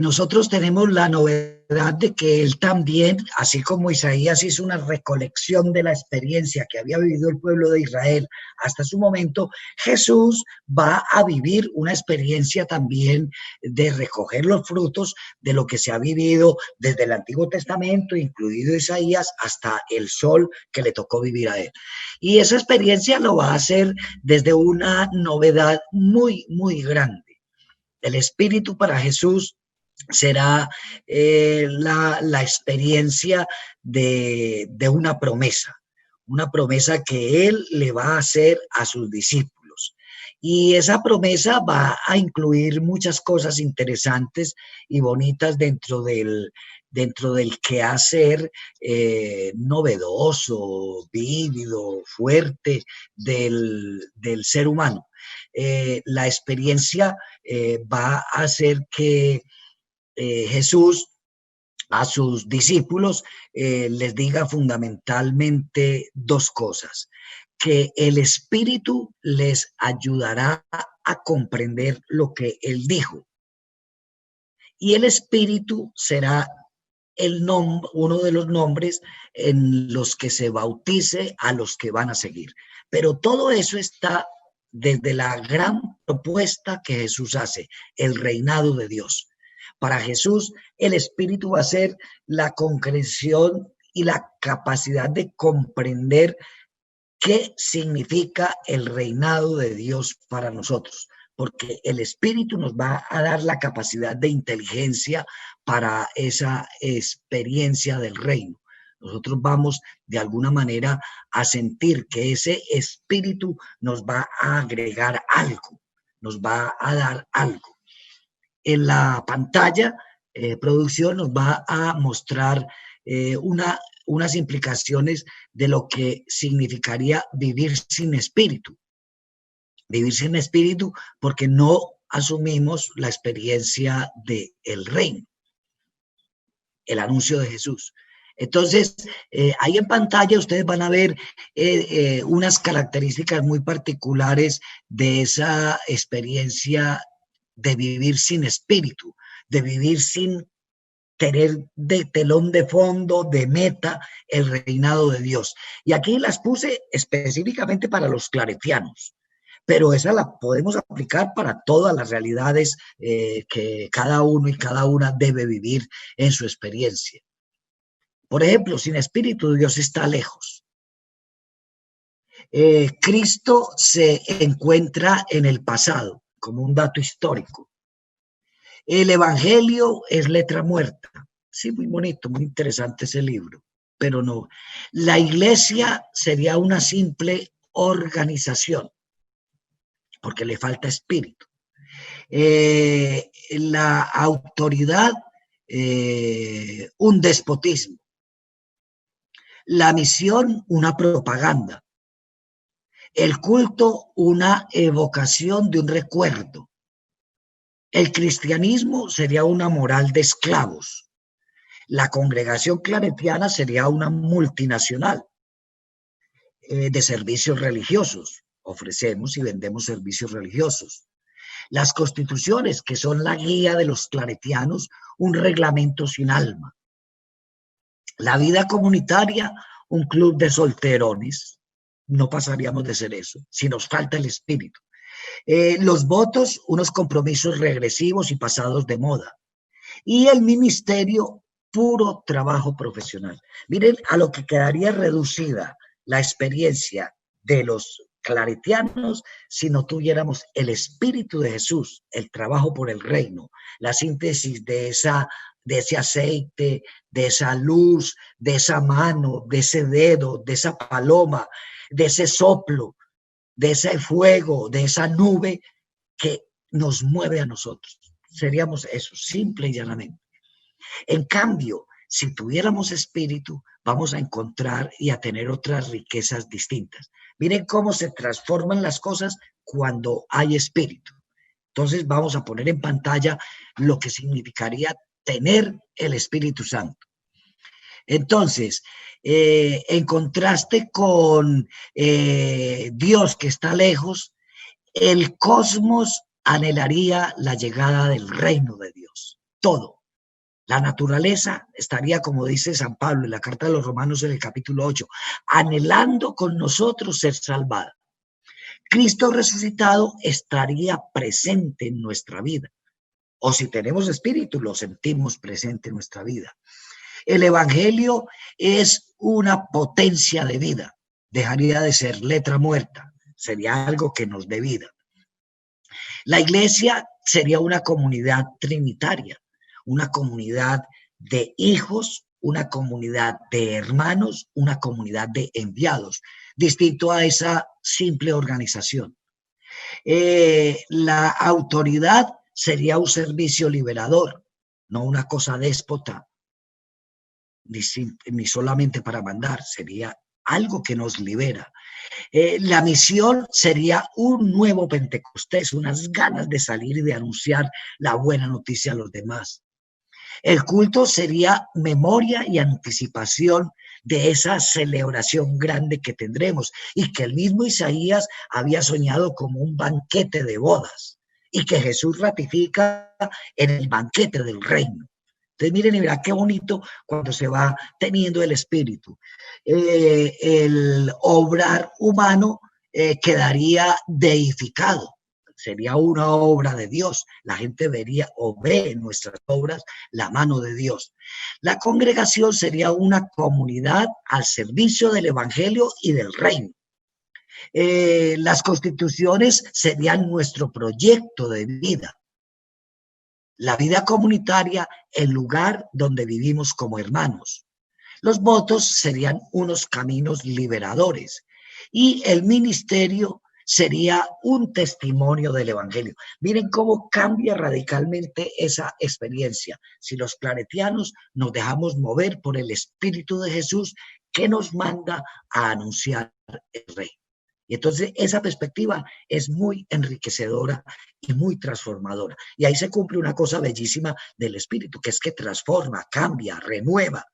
nosotros tenemos la novedad de que él también, así como Isaías hizo una recolección de la experiencia que había vivido el pueblo de Israel hasta su momento, Jesús va a vivir una experiencia también de recoger los frutos de lo que se ha vivido desde el Antiguo Testamento, incluido Isaías, hasta el sol que le tocó vivir a él. Y esa experiencia lo va a hacer desde una novedad muy, muy grande. El Espíritu para Jesús será la experiencia de una promesa que Él le va a hacer a sus discípulos. Y esa promesa va a incluir muchas cosas interesantes y bonitas dentro del dentro del quehacer novedoso, vívido, fuerte del ser humano. La experiencia va a hacer que Jesús a sus discípulos les diga fundamentalmente dos cosas: que el Espíritu les ayudará a comprender lo que Él dijo, y el Espíritu será uno de los nombres en los que se bautice a los que van a seguir. Pero todo eso está desde la gran propuesta que Jesús hace, el reinado de Dios. Para Jesús, el Espíritu va a ser la concreción y la capacidad de comprender qué significa el reinado de Dios para nosotros, porque el Espíritu nos va a dar la capacidad de inteligencia para esa experiencia del reino. Nosotros vamos de alguna manera a sentir que ese Espíritu nos va a agregar algo, nos va a dar algo. En la pantalla, producción nos va a mostrar unas implicaciones de lo que significaría vivir sin espíritu. Vivir sin espíritu porque no asumimos la experiencia del reino, el anuncio de Jesús. Entonces, ahí en pantalla ustedes van a ver unas características muy particulares de esa experiencia de vivir sin espíritu, de vivir sin tener de telón de fondo, de meta, el reinado de Dios. Y aquí las puse específicamente para los claretianos, pero esa la podemos aplicar para todas las realidades que cada uno y cada una debe vivir en su experiencia. Por ejemplo, sin espíritu Dios está lejos. Cristo se encuentra en el pasado, como un dato histórico. El Evangelio es letra muerta. Sí, muy bonito, muy interesante ese libro, pero no. La iglesia sería una simple organización, porque le falta espíritu. La autoridad, un despotismo. La misión, una propaganda. El culto, una evocación de un recuerdo. El cristianismo sería una moral de esclavos. La congregación claretiana sería una multinacional de servicios religiosos. Ofrecemos y vendemos servicios religiosos. Las constituciones, que son la guía de los claretianos, un reglamento sin alma. La vida comunitaria, un club de solterones. No pasaríamos de ser eso, si nos falta el espíritu. Los votos, unos compromisos regresivos y pasados de moda. Y el ministerio, puro trabajo profesional. Miren a lo que quedaría reducida la experiencia de los claretianos si no tuviéramos el espíritu de Jesús, el trabajo por el reino, la síntesis de ese aceite, de esa luz, de esa mano, de ese dedo, de esa paloma, de ese soplo, de ese fuego, de esa nube que nos mueve a nosotros. Seríamos eso, simple y llanamente. En cambio, si tuviéramos espíritu, vamos a encontrar y a tener otras riquezas distintas. Miren cómo se transforman las cosas cuando hay espíritu. Entonces vamos a poner en pantalla lo que significaría tener el Espíritu Santo. Entonces, en contraste con Dios que está lejos, el cosmos anhelaría la llegada del reino de Dios. Todo. La naturaleza estaría, como dice San Pablo en la carta de los Romanos en el capítulo 8, anhelando con nosotros ser salvada. Cristo resucitado estaría presente en nuestra vida. O si tenemos espíritu, lo sentimos presente en nuestra vida. El Evangelio es una potencia de vida. Dejaría de ser letra muerta. Sería algo que nos dé vida. La iglesia sería una comunidad trinitaria, una comunidad de hijos, una comunidad de hermanos, una comunidad de enviados, distinto a esa simple organización. La autoridad sería un servicio liberador, no una cosa déspota ni solamente para mandar, sería algo que nos libera. La misión sería un nuevo Pentecostés, unas ganas de salir y de anunciar la buena noticia a los demás. El culto sería memoria y anticipación de esa celebración grande que tendremos y que el mismo Isaías había soñado como un banquete de bodas y que Jesús ratifica en el banquete del reino. Entonces miren y verá qué bonito cuando se va teniendo el espíritu. El obrar humano quedaría deificado. Sería una obra de Dios. La gente vería o ve en nuestras obras la mano de Dios. La congregación sería una comunidad al servicio del evangelio y del reino. Las constituciones serían nuestro proyecto de vida. La vida comunitaria, el lugar donde vivimos como hermanos. Los votos serían unos caminos liberadores y el ministerio sería un testimonio del evangelio. Miren cómo cambia radicalmente esa experiencia. Si los claretianos nos dejamos mover por el Espíritu de Jesús que nos manda a anunciar el Rey. Y entonces esa perspectiva es muy enriquecedora y muy transformadora. Y ahí se cumple una cosa bellísima del Espíritu, que es que transforma, cambia, renueva.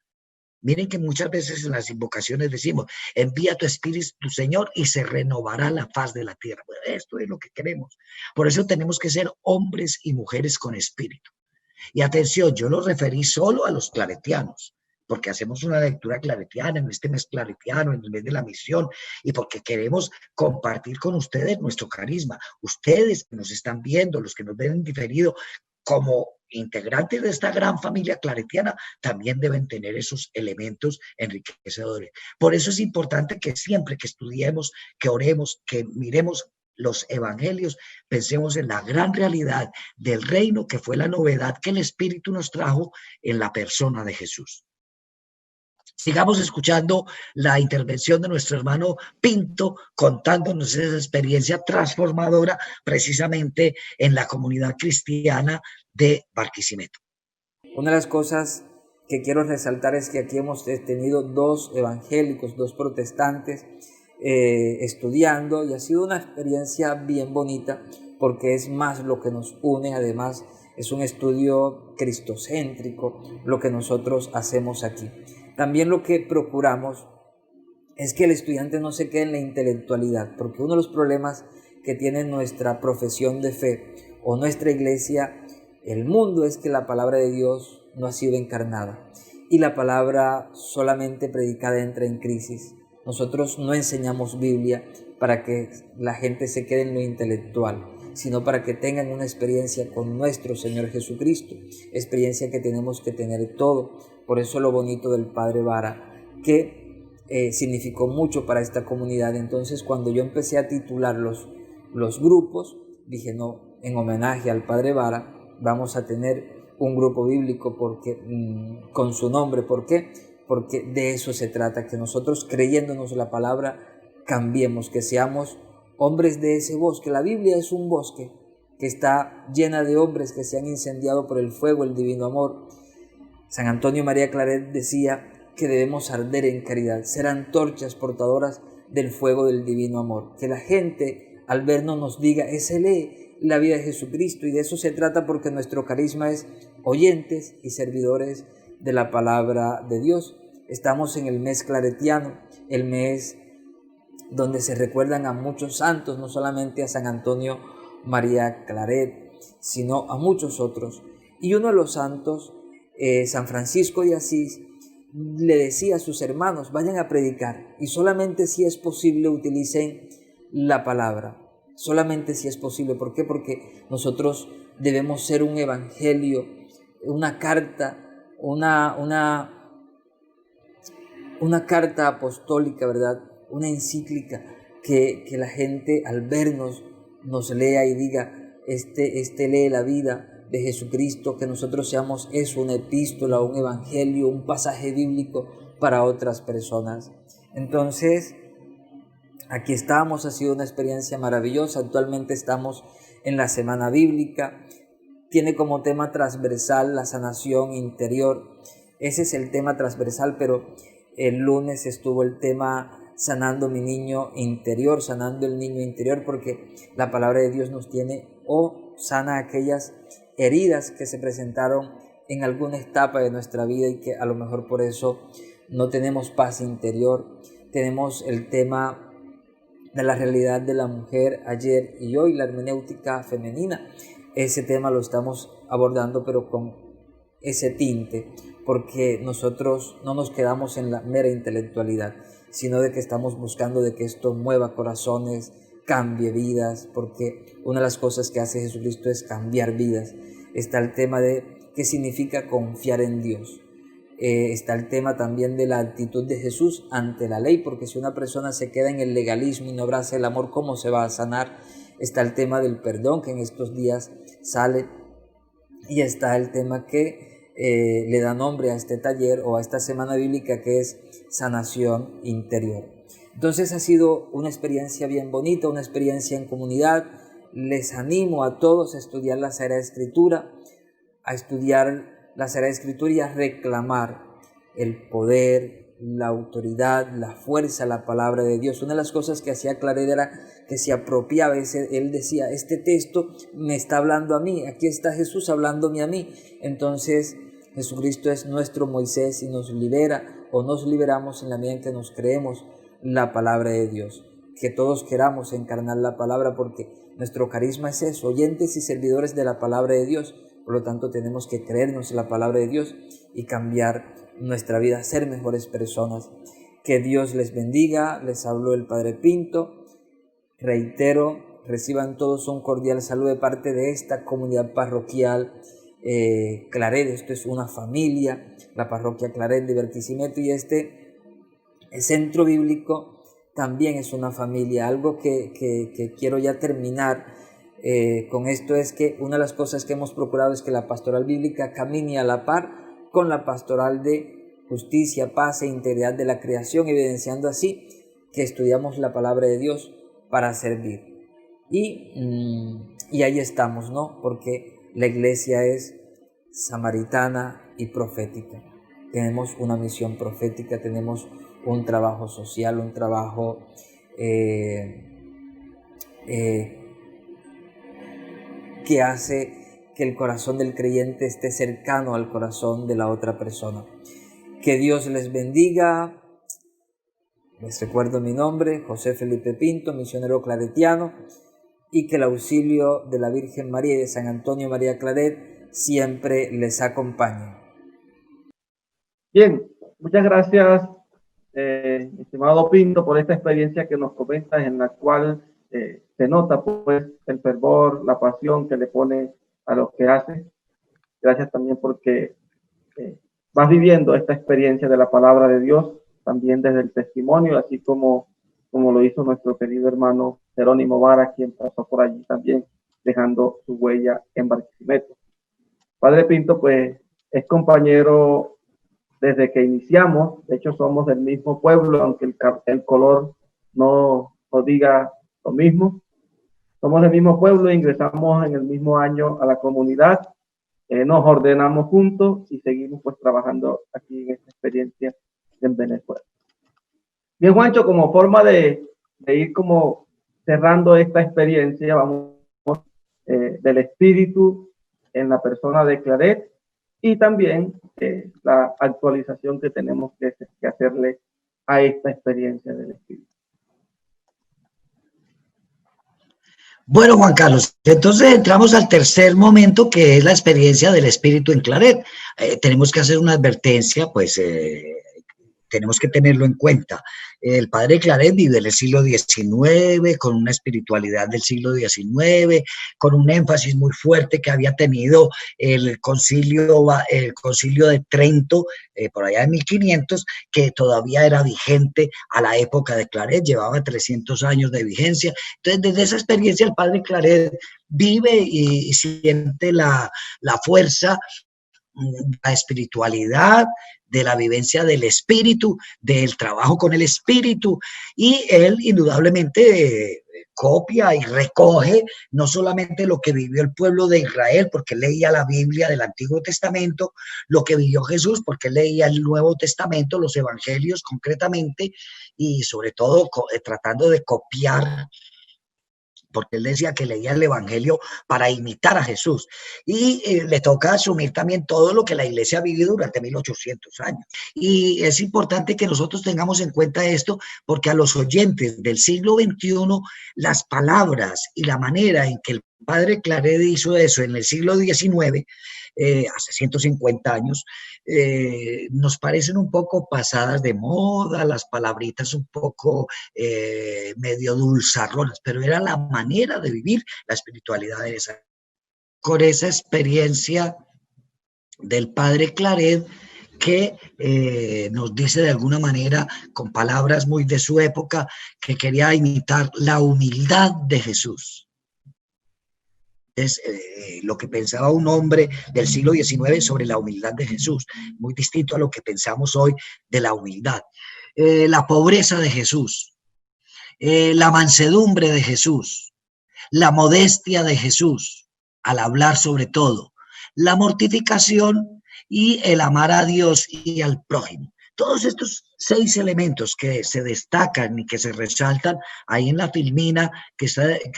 Miren que muchas veces en las invocaciones decimos, envía tu Espíritu, tu Señor, y se renovará la faz de la tierra. Bueno, esto es lo que queremos. Por eso tenemos que ser hombres y mujeres con espíritu. Y atención, yo lo referí solo a los claretianos, porque hacemos una lectura claretiana en este mes claretiano, en el mes de la misión, y porque queremos compartir con ustedes nuestro carisma. Ustedes que nos están viendo, los que nos ven en diferido, como integrantes de esta gran familia claretiana, también deben tener esos elementos enriquecedores. Por eso es importante que siempre que estudiemos, que oremos, que miremos los evangelios, pensemos en la gran realidad del reino, que fue la novedad que el Espíritu nos trajo en la persona de Jesús. Sigamos escuchando la intervención de nuestro hermano Pinto, contándonos esa experiencia transformadora precisamente en la comunidad cristiana de Barquisimeto. Una de las cosas que quiero resaltar es que aquí hemos tenido dos evangélicos, dos protestantes estudiando, y ha sido una experiencia bien bonita porque es más lo que nos une. Además es un estudio cristocéntrico lo que nosotros hacemos aquí. También lo que procuramos es que el estudiante no se quede en la intelectualidad, porque uno de los problemas que tiene nuestra profesión de fe o nuestra iglesia, el mundo, es que la palabra de Dios no ha sido encarnada y la palabra solamente predicada entra en crisis. Nosotros no enseñamos Biblia para que la gente se quede en lo intelectual, sino para que tengan una experiencia con nuestro Señor Jesucristo, experiencia que tenemos que tener todo. Por eso lo bonito del Padre Vara, que significó mucho para esta comunidad. Entonces, cuando yo empecé a titular los grupos, dije, no, en homenaje al Padre Vara, vamos a tener un grupo bíblico porque, con su nombre. ¿Por qué? Porque de eso se trata, que nosotros, creyéndonos la palabra, cambiemos, que seamos hombres de ese bosque. La Biblia es un bosque que está llena de hombres que se han incendiado por el fuego, el divino amor. San Antonio María Claret decía que debemos arder en caridad, ser antorchas portadoras del fuego del divino amor. Que la gente al vernos nos diga, ese lee la vida de Jesucristo, y de eso se trata, porque nuestro carisma es oyentes y servidores de la palabra de Dios. Estamos en el mes claretiano, el mes donde se recuerdan a muchos santos, no solamente a San Antonio María Claret, sino a muchos otros. Y uno de los santos, San Francisco de Asís, le decía a sus hermanos, vayan a predicar, y solamente si es posible utilicen la palabra, solamente si es posible. ¿Por qué? Porque nosotros debemos ser un evangelio, una carta, una carta apostólica, ¿verdad? Una encíclica, que la gente al vernos nos lea y diga, este lee la vida de Jesucristo, que nosotros seamos eso, una epístola, un evangelio, un pasaje bíblico para otras personas. Entonces, aquí estamos, ha sido una experiencia maravillosa. Actualmente estamos en la Semana Bíblica, tiene como tema transversal la sanación interior. Ese es el tema transversal, pero el lunes estuvo el tema sanando mi niño interior, sanando el niño interior, porque la palabra de Dios nos tiene o sana aquellas heridas que se presentaron en alguna etapa de nuestra vida y que a lo mejor por eso no tenemos paz interior. Tenemos el tema de la realidad de la mujer ayer y hoy, la hermenéutica femenina. Ese tema lo estamos abordando, pero con ese tinte, porque nosotros no nos quedamos en la mera intelectualidad, sino de que estamos buscando de que esto mueva corazones, cambie vidas, porque una de las cosas que hace Jesucristo es cambiar vidas. Está el tema de qué significa confiar en Dios. Está el tema también de la actitud de Jesús ante la ley, porque si una persona se queda en el legalismo y no abraza el amor, ¿cómo se va a sanar? Está el tema del perdón, que en estos días sale, y está el tema que le da nombre a este taller o a esta semana bíblica, que es sanación interior. Entonces ha sido una experiencia bien bonita, una experiencia en comunidad. Les animo a todos a estudiar la Sagrada Escritura, a estudiar la Sagrada Escritura y a reclamar el poder, la autoridad, la fuerza, la palabra de Dios. Una de las cosas que hacía Claret era que se apropiaba, él decía, este texto me está hablando a mí, aquí está Jesús hablándome a mí. Entonces Jesucristo es nuestro Moisés y nos libera o nos liberamos en la medida en que nos creemos la palabra de Dios. Que todos queramos encarnar la palabra, porque nuestro carisma es eso, oyentes y servidores de la palabra de Dios. Por lo tanto, tenemos que creernos en la palabra de Dios y cambiar nuestra vida, ser mejores personas. Que Dios les bendiga. Les habló el Padre Pinto. Reitero, reciban todos un cordial saludo de parte de esta comunidad parroquial Claret. Esto es una familia, la parroquia Claret de Barquisimeto, y este centro bíblico también es una familia. Algo que quiero ya terminar con esto es que una de las cosas que hemos procurado es que la pastoral bíblica camine a la par con la pastoral de justicia, paz e integridad de la creación, evidenciando así que estudiamos la palabra de Dios para servir. Y ahí estamos, ¿no? Porque la iglesia es samaritana y profética. Tenemos una misión profética, tenemos un trabajo social, un trabajo que hace que el corazón del creyente esté cercano al corazón de la otra persona. Que Dios les bendiga. Les recuerdo mi nombre, José Felipe Pinto, misionero claretiano, y que el auxilio de la Virgen María y de San Antonio María Claret siempre les acompañe. Bien, muchas gracias, estimado Pinto, por esta experiencia que nos comentas, en la cual se nota pues el fervor, la pasión que le pone a lo que hace. Gracias también porque vas viviendo esta experiencia de la palabra de Dios también desde el testimonio, así como lo hizo nuestro querido hermano Jerónimo Vara, quien pasó por allí también dejando su huella en Barquisimeto. Padre Pinto pues es compañero desde que iniciamos. De hecho somos del mismo pueblo, aunque el color no diga lo mismo. Somos del mismo pueblo, ingresamos en el mismo año a la comunidad, nos ordenamos juntos y seguimos pues trabajando aquí en esta experiencia en Venezuela. Bien, Juancho, como forma de ir como cerrando esta experiencia, vamos del espíritu en la persona de Claret y también la actualización que tenemos que hacerle a esta experiencia del espíritu. Bueno, Juan Carlos, entonces entramos al tercer momento, que es la experiencia del espíritu en Claret. Tenemos que hacer una advertencia, pues tenemos que tenerlo en cuenta. El padre Claret vive en el siglo XIX, con una espiritualidad del siglo XIX, con un énfasis muy fuerte que había tenido el concilio de Trento, por allá en 1500, que todavía era vigente a la época de Claret, llevaba 300 años de vigencia. Entonces, desde esa experiencia, el padre Claret vive y siente la fuerza, la espiritualidad, de la vivencia del espíritu, del trabajo con el espíritu, y él indudablemente copia y recoge no solamente lo que vivió el pueblo de Israel, porque leía la Biblia del Antiguo Testamento, lo que vivió Jesús, porque leía el Nuevo Testamento, los evangelios concretamente, y sobre todo tratando de copiar, porque él decía que leía el Evangelio para imitar a Jesús. Y le toca asumir también todo lo que la iglesia ha vivido durante 1800 años. Y es importante que nosotros tengamos en cuenta esto, porque a los oyentes del siglo XXI, las palabras y la manera en que el padre Claret hizo eso en el siglo XIX, hace 150 años, nos parecen un poco pasadas de moda, las palabritas un poco medio dulzarronas, pero era la manera de vivir la espiritualidad de esa. Con esa experiencia del padre Claret, que nos dice de alguna manera, con palabras muy de su época, que quería imitar la humildad de Jesús. Es lo que pensaba un hombre del siglo XIX sobre la humildad de Jesús, muy distinto a lo que pensamos hoy de la humildad. La pobreza de Jesús, la mansedumbre de Jesús, la modestia de Jesús, al hablar sobre todo, la mortificación y el amar a Dios y al prójimo. Todos estos 6 elementos que se destacan y que se resaltan ahí en la filmina que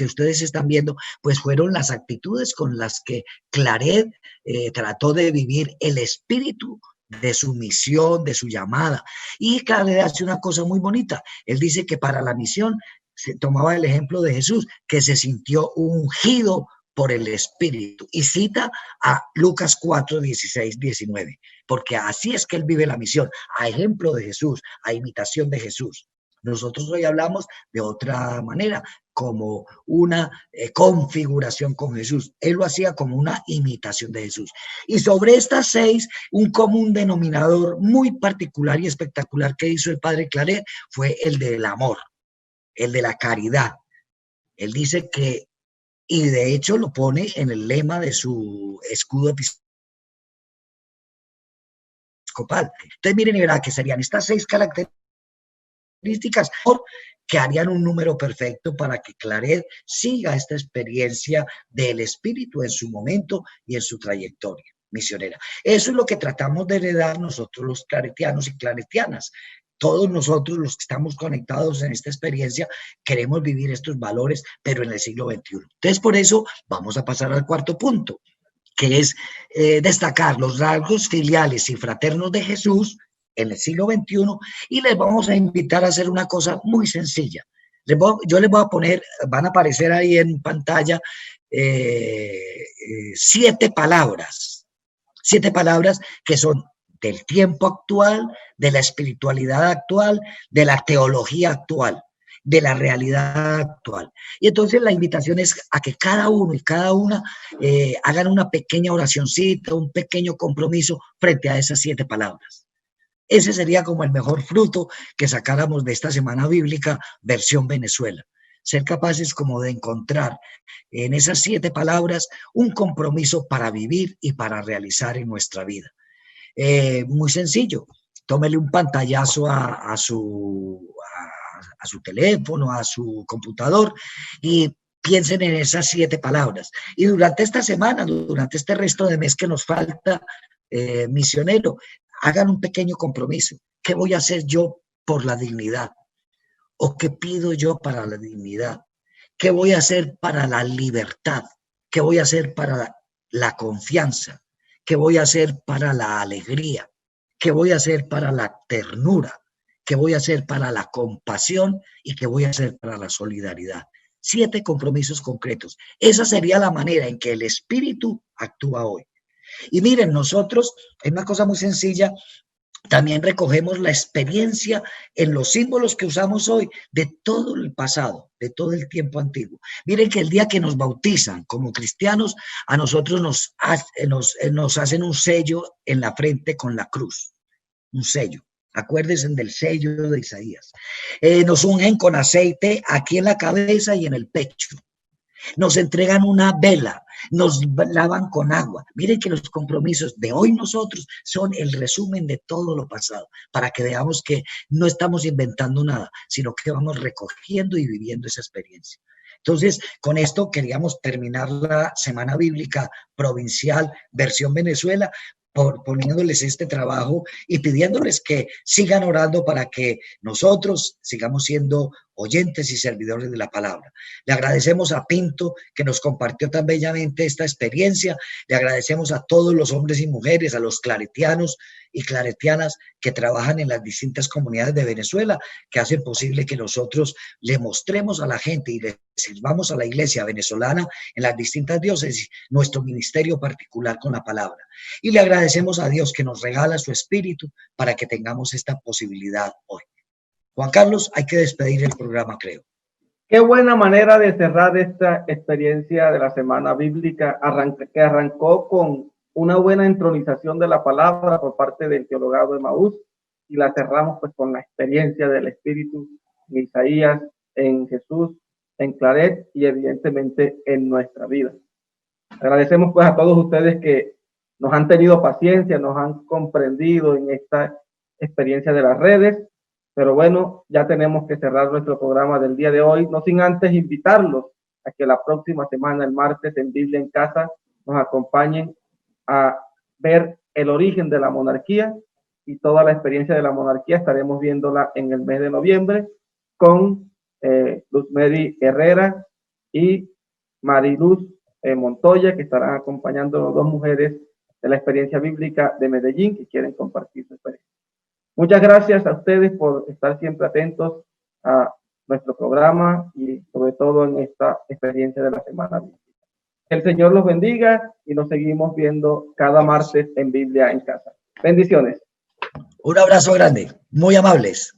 ustedes están viendo, pues fueron las actitudes con las que Claret trató de vivir el espíritu de su misión, de su llamada. Y Claret hace una cosa muy bonita. Él dice que para la misión se tomaba el ejemplo de Jesús, que se sintió ungido por el Espíritu, y cita a Lucas 4, 16, 19, porque así es que él vive la misión, a ejemplo de Jesús, a imitación de Jesús. Nosotros hoy hablamos de otra manera, como una configuración con Jesús. Él lo hacía como una imitación de Jesús. Y sobre estas 6, un común denominador muy particular y espectacular que hizo el padre Claret fue el del amor, el de la caridad. Él dice que, y de hecho lo pone en el lema de su escudo episcopal. Entonces miren y verán que serían estas 6 características que harían un número perfecto para que Claret siga esta experiencia del Espíritu en su momento y en su trayectoria misionera. Eso es lo que tratamos de heredar nosotros los claretianos y claretianas. Todos nosotros los que estamos conectados en esta experiencia queremos vivir estos valores, pero en el siglo XXI. Entonces, por eso vamos a pasar al cuarto punto, que es destacar los rasgos filiales y fraternos de Jesús en el siglo XXI, y les vamos a invitar a hacer una cosa muy sencilla. Yo les voy a poner, van a aparecer ahí en pantalla 7 palabras que son del tiempo actual, de la espiritualidad actual, de la teología actual, de la realidad actual. Y entonces la invitación es a que cada uno y cada una hagan una pequeña oracioncita, un pequeño compromiso frente a esas 7 palabras. Ese sería como el mejor fruto que sacáramos de esta semana bíblica versión Venezuela. Ser capaces como de encontrar en esas 7 palabras un compromiso para vivir y para realizar en nuestra vida. Muy sencillo, tómele un pantallazo a su teléfono, a su computador, y piensen en esas 7 palabras. Y durante esta semana, durante este resto de mes que nos falta, misionero, hagan un pequeño compromiso. ¿Qué voy a hacer yo por la dignidad? ¿O qué pido yo para la dignidad? ¿Qué voy a hacer para la libertad? ¿Qué voy a hacer para la confianza? ¿Qué voy a hacer para la alegría? ¿Qué voy a hacer para la ternura? ¿Qué voy a hacer para la compasión? ¿Y qué voy a hacer para la solidaridad? 7 compromisos concretos. Esa sería la manera en que el Espíritu actúa hoy. Y miren, nosotros, es una cosa muy sencilla, también recogemos la experiencia en los símbolos que usamos hoy de todo el pasado, de todo el tiempo antiguo. Miren que el día que nos bautizan como cristianos, a nosotros nos hacen un sello en la frente con la cruz, un sello. Acuérdense del sello de Isaías. Nos ungen con aceite aquí en la cabeza y en el pecho. Nos entregan una vela, nos lavan con agua. Miren que los compromisos de hoy nosotros son el resumen de todo lo pasado, para que veamos que no estamos inventando nada, sino que vamos recogiendo y viviendo esa experiencia. Entonces, con esto queríamos terminar la Semana Bíblica Provincial versión Venezuela, poniéndoles este trabajo y pidiéndoles que sigan orando para que nosotros sigamos siendo oyentes y servidores de la palabra. Le agradecemos a Pinto, que nos compartió tan bellamente esta experiencia. Le agradecemos a todos los hombres y mujeres, a los claretianos y claretianas que trabajan en las distintas comunidades de Venezuela, que hacen posible que nosotros le mostremos a la gente y le sirvamos a la iglesia venezolana en las distintas diócesis nuestro ministerio particular con la palabra. Y le agradecemos a Dios que nos regala su espíritu para que tengamos esta posibilidad hoy. Juan Carlos, hay que despedir el programa, creo. Qué buena manera de cerrar esta experiencia de la Semana Bíblica, que arrancó con una buena entronización de la palabra por parte del teologado Emaús, y la cerramos pues con la experiencia del Espíritu en Isaías, en Jesús, en Claret y evidentemente en nuestra vida. Agradecemos pues a todos ustedes que nos han tenido paciencia, nos han comprendido en esta experiencia de las redes, pero bueno, ya tenemos que cerrar nuestro programa del día de hoy, no sin antes invitarlos a que la próxima semana, el martes, en Biblia en Casa, nos acompañen a ver el origen de la monarquía y toda la experiencia de la monarquía. Estaremos viéndola en el mes de noviembre con Luzmeri Herrera y Mariluz Montoya, que estarán acompañando a dos mujeres de la experiencia bíblica de Medellín que quieren compartir su experiencia. Muchas gracias a ustedes por estar siempre atentos a nuestro programa y sobre todo en esta experiencia de la Semana Bíblica. Que el Señor los bendiga y nos seguimos viendo cada martes en Biblia en Casa. Bendiciones. Un abrazo grande, muy amables.